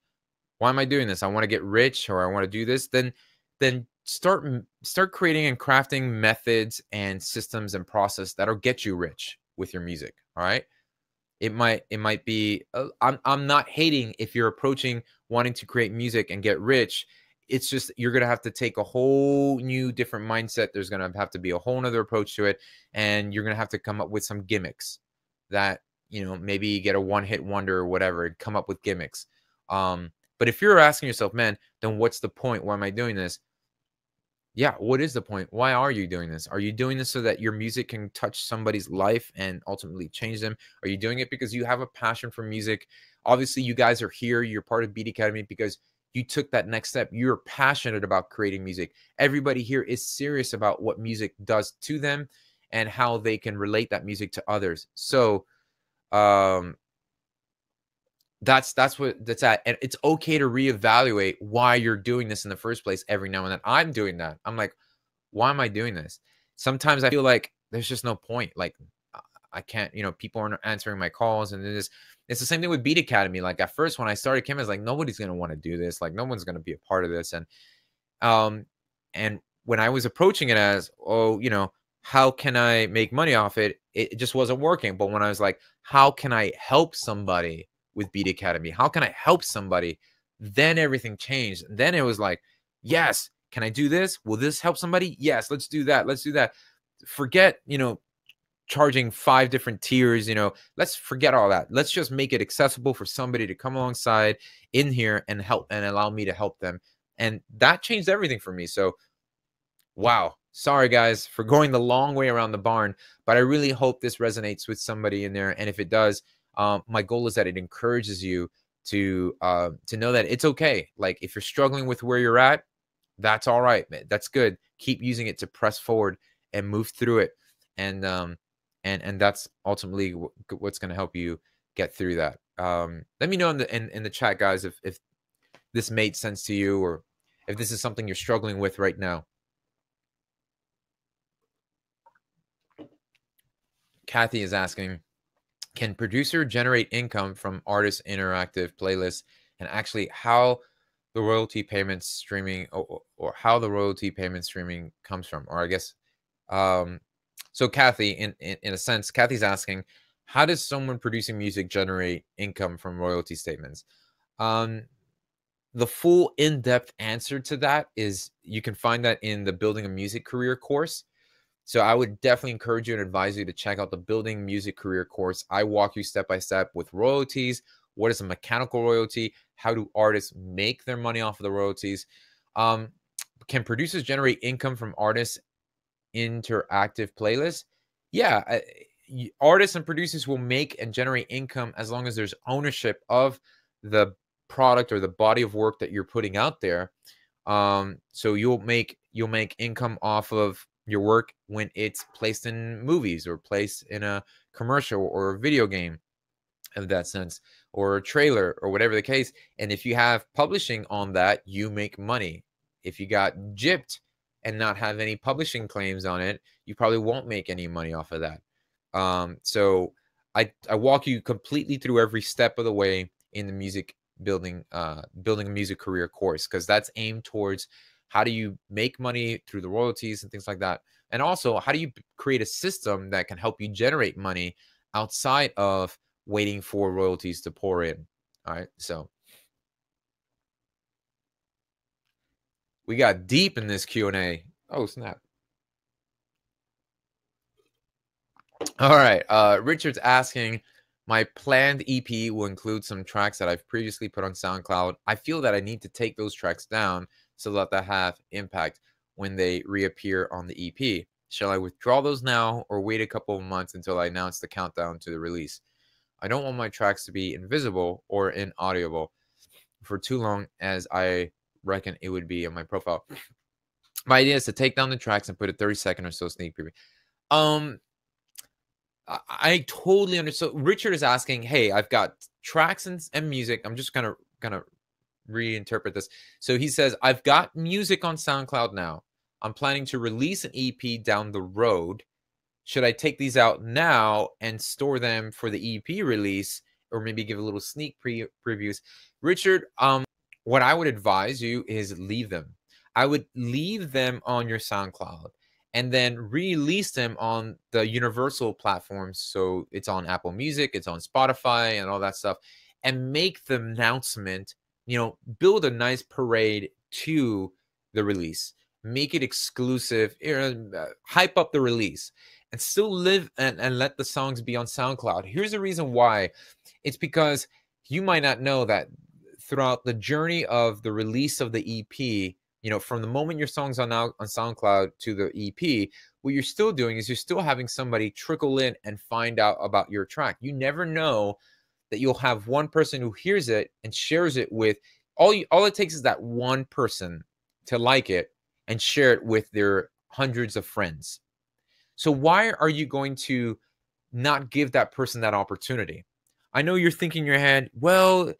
why am I doing this? I want to get rich or I want to do this, then start creating and crafting methods and systems and process that'll get you rich with your music. All right. It might be I'm not hating if you're approaching wanting to create music and get rich. It's just you're gonna have to take a whole new different mindset. There's gonna have to be a whole nother approach to it, and you're gonna have to come up with some gimmicks that, maybe you get a one-hit wonder or whatever, and come up with gimmicks. But if you're asking yourself, man, then what's the point? Why am I doing this? Yeah, what is the point? Why are you doing this? Are you doing this so that your music can touch somebody's life and ultimately change them? Are you doing it because you have a passion for music? Obviously, you guys are here. You're part of Beat Academy because you took that next step. You're passionate about creating music. Everybody here is serious about what music does to them and how they can relate that music to others. So, um, that's what that's at. And it's okay to reevaluate why you're doing this in the first place every now and then. I'm doing that. I'm like, why am I doing this? Sometimes I feel like there's just no point. Like I can't, people aren't answering my calls, and it's the same thing with Beat Academy. Like at first when I started Kim, I was like, nobody's gonna want to do this. Like no one's gonna be a part of this. Um and when I was approaching it as, oh, how can I make money off it? It just wasn't working. But when I was like, how can I help somebody with Beat Academy? How can I help somebody? Then everything changed. Then it was like, yes, can I do this? Will this help somebody? Yes, let's do that. Let's do that. Forget, charging 5 different tiers, let's forget all that. Let's just make it accessible for somebody to come alongside in here and help and allow me to help them. And that changed everything for me. So, wow. Sorry, guys, for going the long way around the barn, but I really hope this resonates with somebody in there. And if it does, my goal is that it encourages you to know that it's okay. Like if you're struggling with where you're at, that's all right, man. That's good. Keep using it to press forward and move through it, and that's ultimately what's going to help you get through that. Let me know in the chat, guys, if this made sense to you or if this is something you're struggling with right now. Kathy is asking, can producer generate income from artist interactive playlists, and actually how the royalty payments streaming or how the royalty payment streaming comes from? Or I guess, so Kathy, in a sense, Kathy's asking, how does someone producing music generate income from royalty statements? The full in-depth answer to that is you can find that in the Building a Music Career course. So I would definitely encourage you and advise you to check out the Building Music Career course. I walk you step by step with royalties. What is a mechanical royalty? How do artists make their money off of the royalties? Can producers generate income from artists' interactive playlists? Yeah, artists and producers will make and generate income as long as there's ownership of the product or the body of work that you're putting out there. So you'll make income off of your work when it's placed in movies or placed in a commercial or a video game of that sense, or a trailer or whatever the case. And if you have publishing on that, you make money. If you got gypped and not have any publishing claims on it, you probably won't make any money off of that. So I walk you completely through every step of the way in the music building a music career course, because that's aimed towards how do you make money through the royalties and things like that, and also how do you create a system that can help you generate money outside of waiting for royalties to pour in. All right, so we got deep in this Q&A. Oh snap. All right, Richard's asking, my planned EP will include some tracks that I've previously put on SoundCloud. I feel that I need to take those tracks down so that they have impact when they reappear on the EP. Shall I withdraw those now or wait a couple of months until I announce the countdown to the release? I don't want my tracks to be invisible or inaudible for too long, as I reckon it would be on my profile. My idea is to take down the tracks and put a 30-second or so sneak preview. Um, I totally understand. Richard is asking, hey, I've got tracks and music. I'm just gonna reinterpret this. So he says, I've got music on SoundCloud now. I'm planning to release an EP down the road. Should I take these out now and store them for the EP release, or maybe give a little sneak previews? Richard, what I would advise you is leave them. I would leave them on your SoundCloud and then release them on the universal platforms. So it's on Apple Music, it's on Spotify and all that stuff, and make the announcement, build a nice parade to the release, make it exclusive, hype up the release, and still live and let the songs be on SoundCloud. Here's the reason why. It's because you might not know that throughout the journey of the release of the EP, from the moment your song's on SoundCloud to the EP, what you're still doing is you're still having somebody trickle in and find out about your track. You never know that you'll have one person who hears it and shares it with all it takes is that one person to like it and share it with their hundreds of friends. So why are you going to not give that person that opportunity? I know you're thinking in your head, well,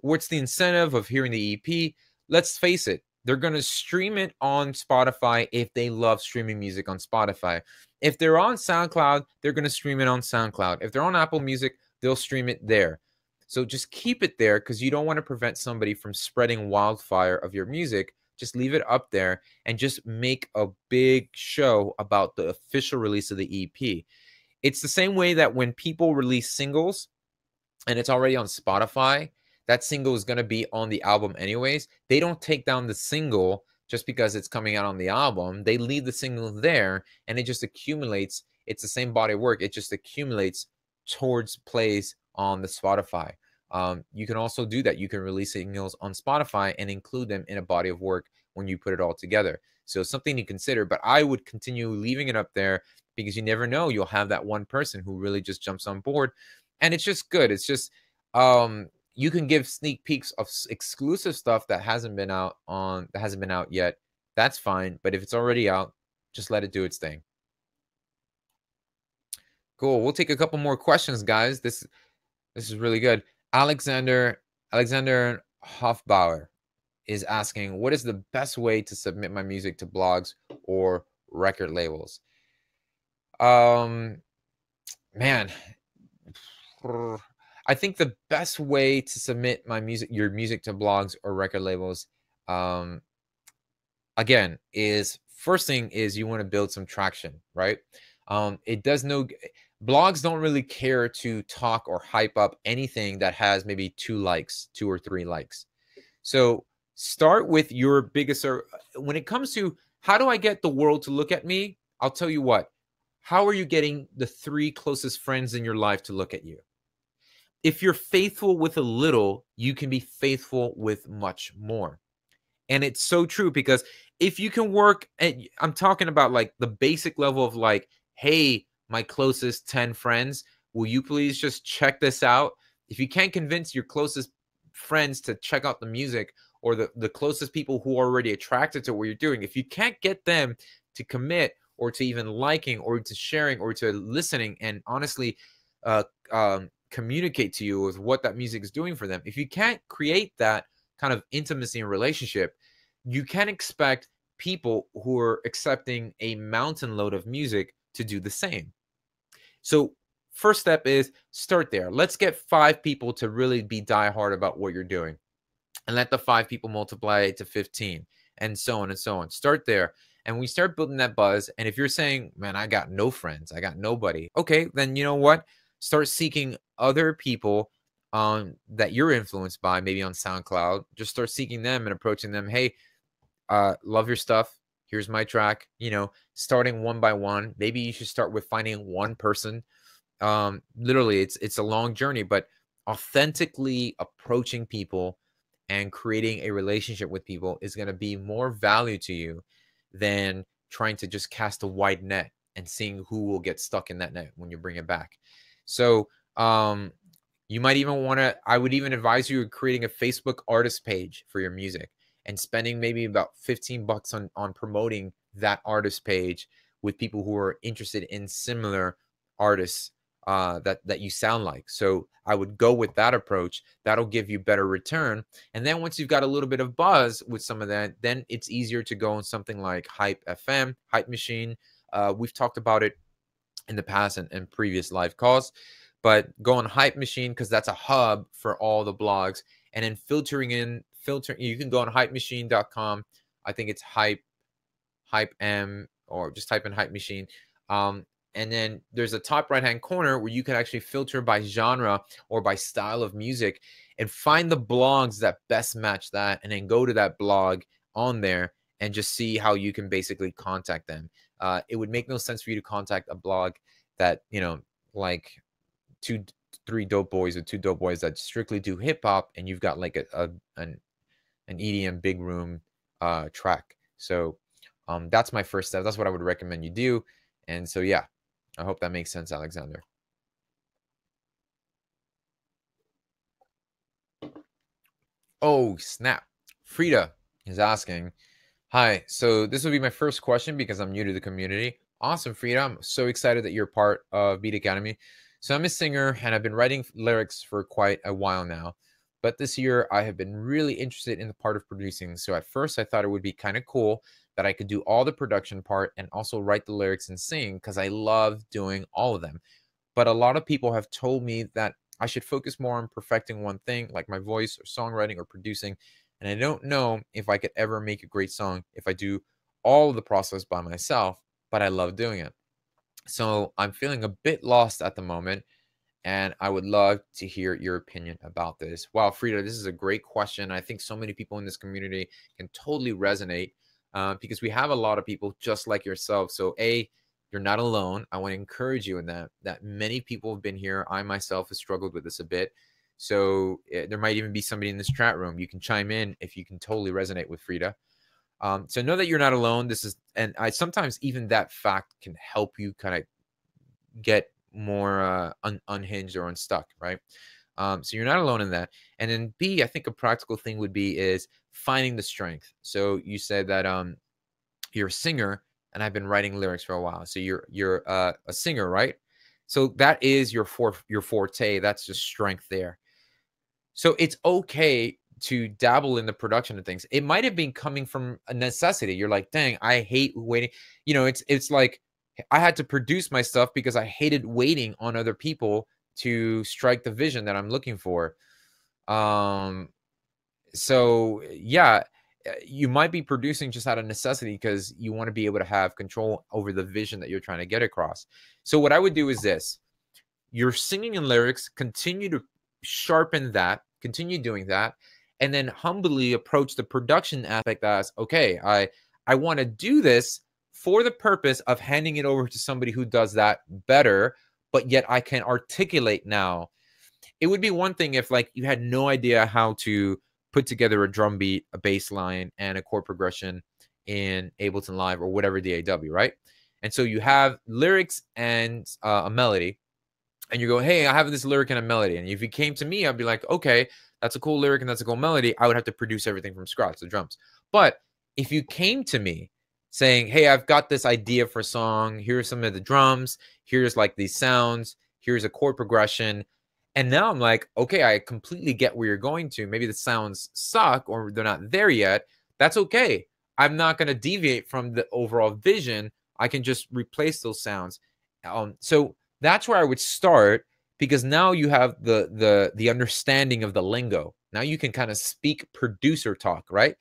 what's the incentive of hearing the EP? Let's face it, they're going to stream it on Spotify if they love streaming music on Spotify. If they're on SoundCloud, they're going to stream it on SoundCloud. If they're on Apple Music, they'll stream it there. So just keep it there, because you don't want to prevent somebody from spreading wildfire of your music. Just leave it up there and just make a big show about the official release of the EP. It's the same way that when people release singles and it's already on Spotify, that single is going to be on the album anyways. They don't take down the single just because it's coming out on the album. They leave the single there and it just accumulates. It's the same body of work. It just accumulates towards plays on the Spotify. You can also do that. You can release singles on Spotify and include them in a body of work when you put it all together. So something to consider, but I would continue leaving it up there, because you never know, you'll have that one person who really just jumps on board, and it's just good. It's just, you can give sneak peeks of exclusive stuff that hasn't been out yet. That's fine. But if it's already out, just let it do its thing. Cool. We'll take a couple more questions, guys. This is really good. Alexander Hofbauer is asking, what is the best way to submit my music to blogs or record labels? Man, I think the best way to submit your music to blogs or record labels, again, is first thing is you want to build some traction, right? Blogs don't really care to talk or hype up anything that has maybe 2 or 3 likes. So start with your biggest. When it comes to how do I get the world to look at me, I'll tell you what. How are you getting the 3 closest friends in your life to look at you? If you're faithful with a little, you can be faithful with much more. And it's so true, because if you can work, and I'm talking about like the basic level of like, hey, my closest 10 friends, will you please just check this out? If you can't convince your closest friends to check out the music, or the closest people who are already attracted to what you're doing, if you can't get them to commit or to even liking or to sharing or to listening and honestly communicate to you with what that music is doing for them, if you can't create that kind of intimacy and relationship, you can expect people who are accepting a mountain load of music to do the same. So first step is start there. Let's get 5 people to really be diehard about what you're doing, and let the 5 people multiply to 15, and so on and so on. Start there. And we start building that buzz. And if you're saying, man, I got no friends, I got nobody, okay, then you know what? Start seeking other people that you're influenced by, maybe on SoundCloud. Just start seeking them and approaching them. Hey, love your stuff. Here's my track. Starting one by one. Maybe you should start with finding one person. Literally, it's a long journey, but authentically approaching people and creating a relationship with people is going to be more value to you than trying to just cast a wide net and seeing who will get stuck in that net when you bring it back. So you might even want to, I would even advise you creating a Facebook artist page for your music and spending maybe about 15 bucks on promoting that artist page with people who are interested in similar artists that you sound like. So I would go with that approach. That'll give you better return. And then once you've got a little bit of buzz with some of that, then it's easier to go on something like Hype FM, Hype Machine. We've talked about it in the past and previous live calls, but go on Hype Machine because that's a hub for all the blogs. And then you can go on hypemachine.com. I think it's Hype M, or just type in Hype Machine. And then there's a top right hand corner where you can actually filter by genre or by style of music and find the blogs that best match that, and then go to that blog on there and just see how you can basically contact them. It would make no sense for you to contact a blog that, like three dope boys or two dope boys that strictly do hip hop, and you've got like an EDM big room track. So that's my first step. That's what I would recommend you do. And so, yeah, I hope that makes sense, Alexander. Oh, snap. Frida is asking, hi, so this will be my first question because I'm new to the community. Awesome, Frida. I'm so excited that you're part of Beat Academy. So I'm a singer and I've been writing lyrics for quite a while now. But this year I have been really interested in the part of producing. So at first I thought it would be kind of cool that I could do all the production part and also write the lyrics and sing, because I love doing all of them. But a lot of people have told me that I should focus more on perfecting one thing, like my voice or songwriting or producing. And I don't know if I could ever make a great song if I do all of the process by myself, but I love doing it. So I'm feeling a bit lost at the moment, and I would love to hear your opinion about this. Wow, Frida, this is a great question. I think so many people in this community can totally resonate because we have a lot of people just like yourself. So you're not alone. I want to encourage you in that many people have been here. I myself have struggled with this a bit. So there might even be somebody in this chat room. You can chime in if you can totally resonate with Frida. So know that you're not alone. Sometimes even that fact can help you kind of get more unhinged or unstuck, right? So you're not alone in that. And then B, I think a practical thing would be is finding the strength. So you said that you're a singer, and I've been writing lyrics for a while. So you're a singer, right? So that is your forte. That's just strength there. So it's okay to dabble in the production of things. It might have been coming from a necessity. You're like, dang, I hate waiting. It's like I had to produce my stuff because I hated waiting on other people to strike the vision that I'm looking for. So yeah, you might be producing just out of necessity because you want to be able to have control over the vision that you're trying to get across. So what I would do is this: you're singing and lyrics, continue to sharpen that, continue doing that, and then humbly approach the production aspect as, okay, I want to do this for the purpose of handing it over to somebody who does that better, but yet I can articulate now. It would be one thing if like you had no idea how to put together a drum beat, a bass line, and a chord progression in Ableton Live or whatever DAW, right? And so you have lyrics and a melody, and you go, hey, I have this lyric and a melody. And if you came to me, I'd be like, okay, that's a cool lyric and that's a cool melody. I would have to produce everything from scratch, the drums. But if you came to me saying, hey, I've got this idea for a song, here's some of the drums, here's like these sounds, here's a chord progression, and now I'm like, okay, I completely get where you're going to. Maybe the sounds suck or they're not there yet. That's okay. I'm not going to deviate from the overall vision. I can just replace those sounds. So that's where I would start, because now you have the understanding of the lingo. Now you can kind of speak producer talk, right?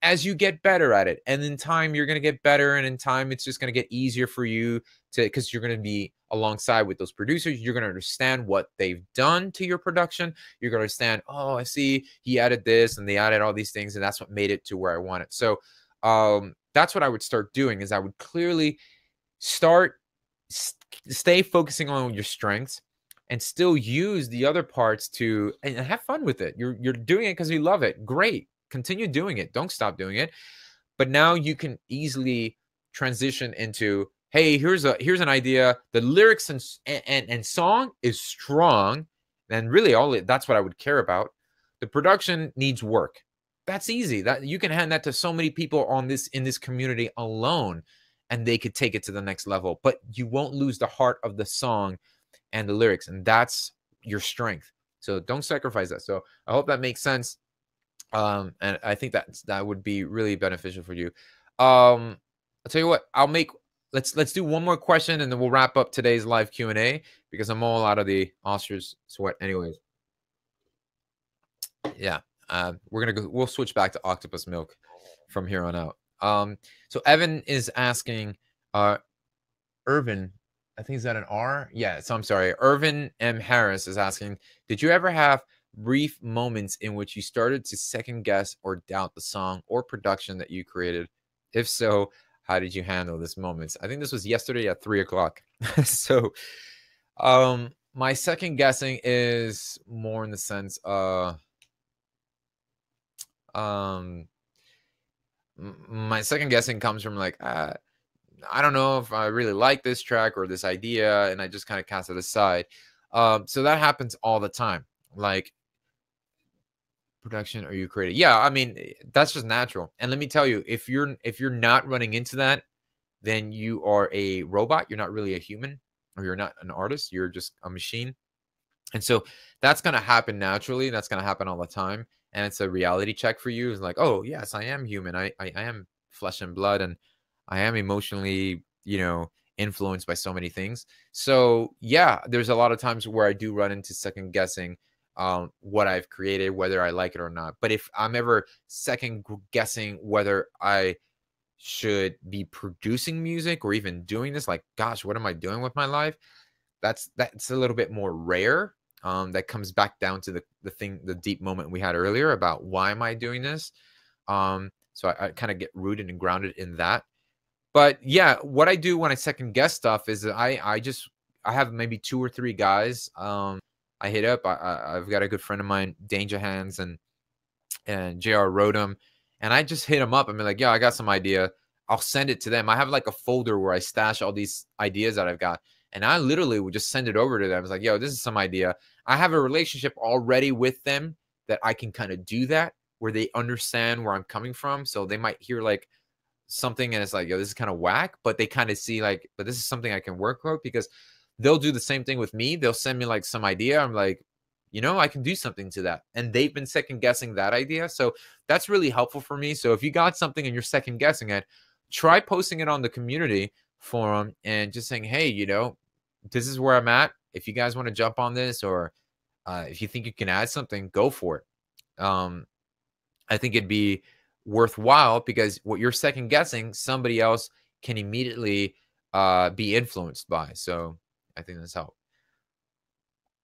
As you get better at it, and in time you're going to get better, and in time it's just going to get easier for you to, because you're going to be alongside with those producers. You're going to understand what they've done to your production. You're going to understand, oh, I see he added this and they added all these things, and that's what made it to where I want it. So that's what I would start doing, is I would clearly stay focusing on your strengths and still use the other parts to, and have fun with it. You're doing it because you love it. Great. Continue doing it. Don't stop doing it. But now you can easily transition into, hey, here's an idea. The lyrics and song is strong, and really that's what I would care about. The production needs work. That's easy. That you can hand that to so many people on this in this community alone, and they could take it to the next level. But you won't lose the heart of the song and the lyrics, and that's your strength. So don't sacrifice that. So I hope that makes sense. And I think that would be really beneficial for you. I'll tell you what. Let's do one more question, and then we'll wrap up today's live Q&A because I'm all out of the ostrich sweat, anyways. Yeah. We'll switch back to octopus milk from here on out. So Evan is asking, Irvin, I think, is that an R? Yeah, so I'm sorry. Irvin M. Harris is asking, did you ever have brief moments in which you started to second guess or doubt the song or production that you created? If so, how did you handle this moments? I think this was yesterday at 3:00. So my second guessing is more in the sense my second guessing comes from like, I don't know if I really like this track or this idea, and I just kind of cast it aside. So that happens all the time. Like, production, are you creative? Yeah, I mean, that's just natural. And let me tell you, if you're not running into that, then you are a robot. You're not really a human, or you're not an artist. You're just a machine. And so that's going to happen naturally. That's going to happen all the time. And it's a reality check for you. It's like, oh, yes, I am human. I am flesh and blood, and I am emotionally, influenced by so many things. So yeah, there's a lot of times where I do run into second guessing what I've created, whether I like it or not. But if I'm ever second guessing whether I should be producing music or even doing this, like, gosh, what am I doing with my life? That's a little bit more rare. That comes back down to the deep moment we had earlier about why am I doing this? So I kind of get rooted and grounded in that. But yeah, what I do when I second guess stuff is that I have maybe 2 or 3 guys I hit up. I've got a good friend of mine, Danger Hands, and JR Rodham, and I just hit them up and be like, yeah, I got some idea. I'll send it to them. I have like a folder where I stash all these ideas that I've got, and I literally would just send it over to them. It's like, yo, this is some idea. I have a relationship already with them that I can kind of do that, where they understand where I'm coming from. So they might hear like something and it's like, yo, this is kind of whack, but they kind of see like, but this is something I can work with, because they'll do the same thing with me. They'll send me like some idea. I'm like, I can do something to that. And they've been second guessing that idea. So that's really helpful for me. So if you got something and you're second guessing it, try posting it on the community forum and just saying, hey, this is where I'm at. If you guys want to jump on this, or if you think you can add something, go for it. I think it'd be worthwhile, because what you're second guessing, somebody else can immediately be influenced by. So I think that's helpful.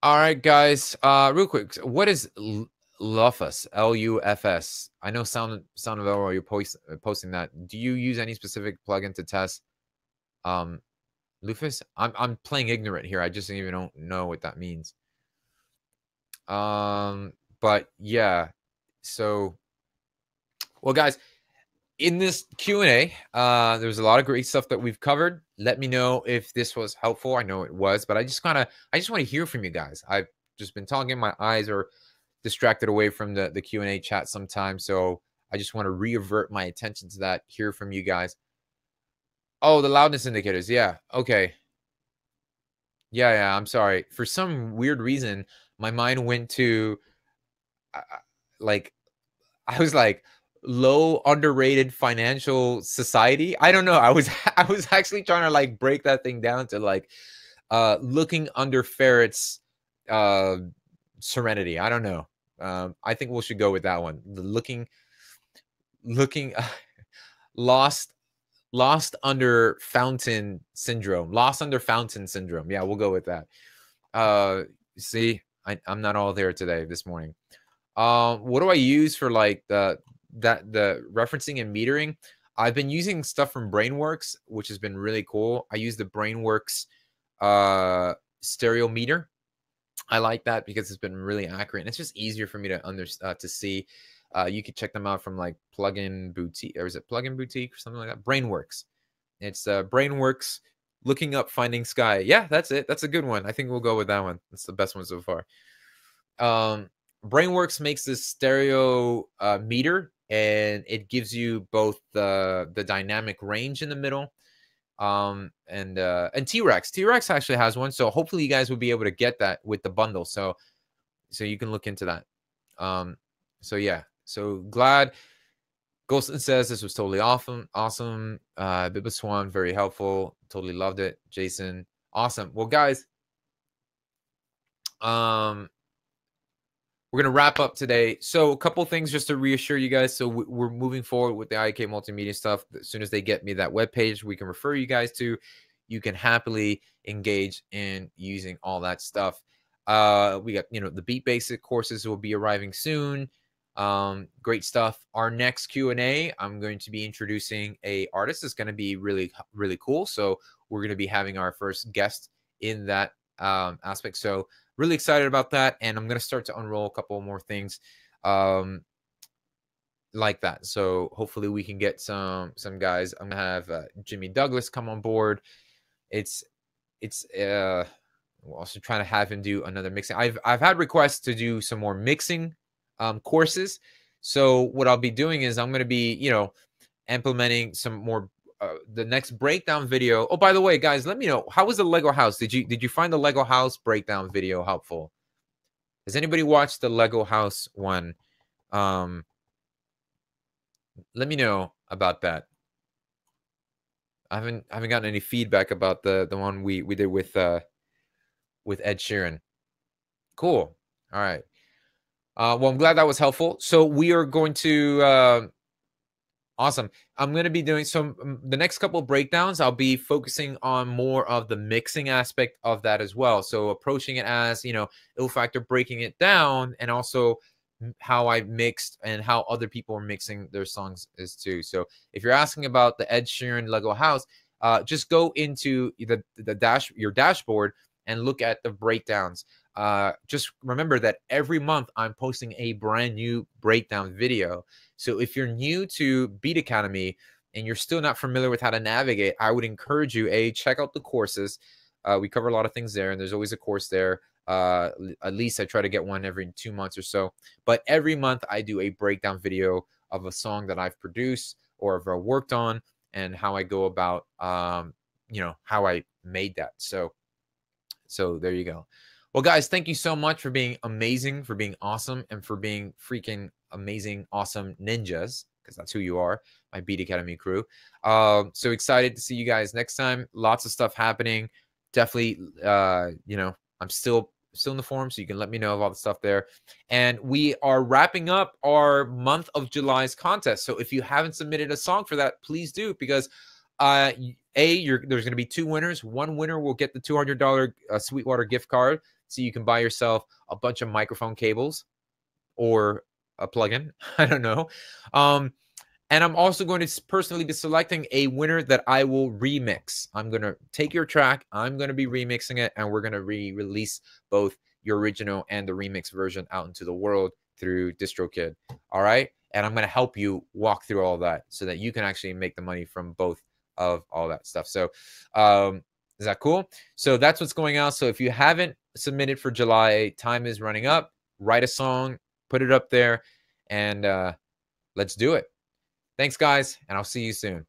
All right, guys. Real quick, what is Lufus? Lufs. I know Sound of Elroy, you're posting that. Do you use any specific plugin to test Lufus? I'm playing ignorant here. I just even don't know what that means. But yeah. So, well, guys, in this Q&A, there's a lot of great stuff that we've covered. Let me know if this was helpful. I know it was, but I just want to hear from you guys. I've just been talking. My eyes are distracted away from the Q&A chat sometimes. So I just want to reavert my attention to that, hear from you guys. Oh, the loudness indicators. Yeah. Okay. Yeah. I'm sorry. For some weird reason, my mind went to I was like, low underrated financial society. I don't know. I was actually trying to like break that thing down to like looking under ferrets serenity. I don't know. I think we should go with that one. The looking lost under fountain syndrome. Lost under fountain syndrome. Yeah, we'll go with that. See, I'm not all there today this morning. What do I use for like the referencing and metering? I've been using stuff from Brainworks, which has been really cool. I use the Brainworks stereo meter. I like that because it's been really accurate, and it's just easier for me to see. You could check them out from like Plugin Boutique, or is it Plugin Boutique or something like that? Brainworks. It's Brainworks. Looking up Finding Sky. Yeah, that's it. That's a good one. I think we'll go with that one. That's the best one so far. Brainworks makes this stereo meter, and it gives you both the dynamic range in the middle, and T-Rex actually has one, so hopefully you guys will be able to get that with the bundle, so you can look into that. So yeah, so glad. Golston says this was totally awesome. Bibba Swan, very helpful. Totally loved it. Jason, awesome. Well, guys, we're gonna wrap up today. So a couple things just to reassure you guys. So we're moving forward with the IK Multimedia stuff. As soon as they get me that webpage, we can refer you guys to. You can happily engage in using all that stuff. We got, the Beat Basic courses will be arriving soon. Great stuff. Our next Q&A, I'm going to be introducing a artist. It's going to be really, really cool. So we're going to be having our first guest in that aspect. So really excited about that. And I'm going to start to unroll a couple more things like that. So hopefully we can get some guys. I'm going to have Jimmy Douglas come on board. We're also trying to have him do another mixing. I've had requests to do some more mixing courses. So what I'll be doing is I'm going to be, implementing some more the next breakdown video. Oh, by the way, guys, let me know, how was the Lego house? Did you find the Lego house breakdown video helpful? Has anybody watched the Lego house one? Let me know about that. I haven't gotten any feedback about the one we did with Ed Sheeran. Cool. All right. Well, I'm glad that was helpful. So we are going to awesome. I'm going to be doing the next couple of breakdowns. I'll be focusing on more of the mixing aspect of that as well. So approaching it as, Ill Factor, breaking it down, and also how I mixed and how other people are mixing their songs is too. So if you're asking about the Ed Sheeran Lego house, just go into your dashboard and look at the breakdowns. Just remember that every month I'm posting a brand new breakdown video. So if you're new to Beat Academy and you're still not familiar with how to navigate, I would encourage you, check out the courses. We cover a lot of things there, and there's always a course there. At least I try to get one every 2 months or so. But every month I do a breakdown video of a song that I've produced or have worked on, and how I go about, how I made that. So there you go. Well, guys, thank you so much for being amazing, for being awesome, and for being freaking amazing, awesome ninjas, because that's who you are, my Beat Academy crew. So excited to see you guys next time. Lots of stuff happening. Definitely, I'm still in the forum, so you can let me know of all the stuff there. And we are wrapping up our month of July's contest. So if you haven't submitted a song for that, please do, because there's going to be 2 winners. One winner will get the $200 Sweetwater gift card, so you can buy yourself a bunch of microphone cables or a plugin. I don't know. And I'm also going to personally be selecting a winner that I will remix. I'm going to take your track, I'm going to be remixing it, and we're going to re-release both your original and the remix version out into the world through DistroKid. All right? And I'm going to help you walk through all that so that you can actually make the money from both of all that stuff. So is that cool? So that's what's going on. So if you haven't submitted for July, time is running up. Write a song, put it up there, and let's do it. Thanks, guys, and I'll see you soon.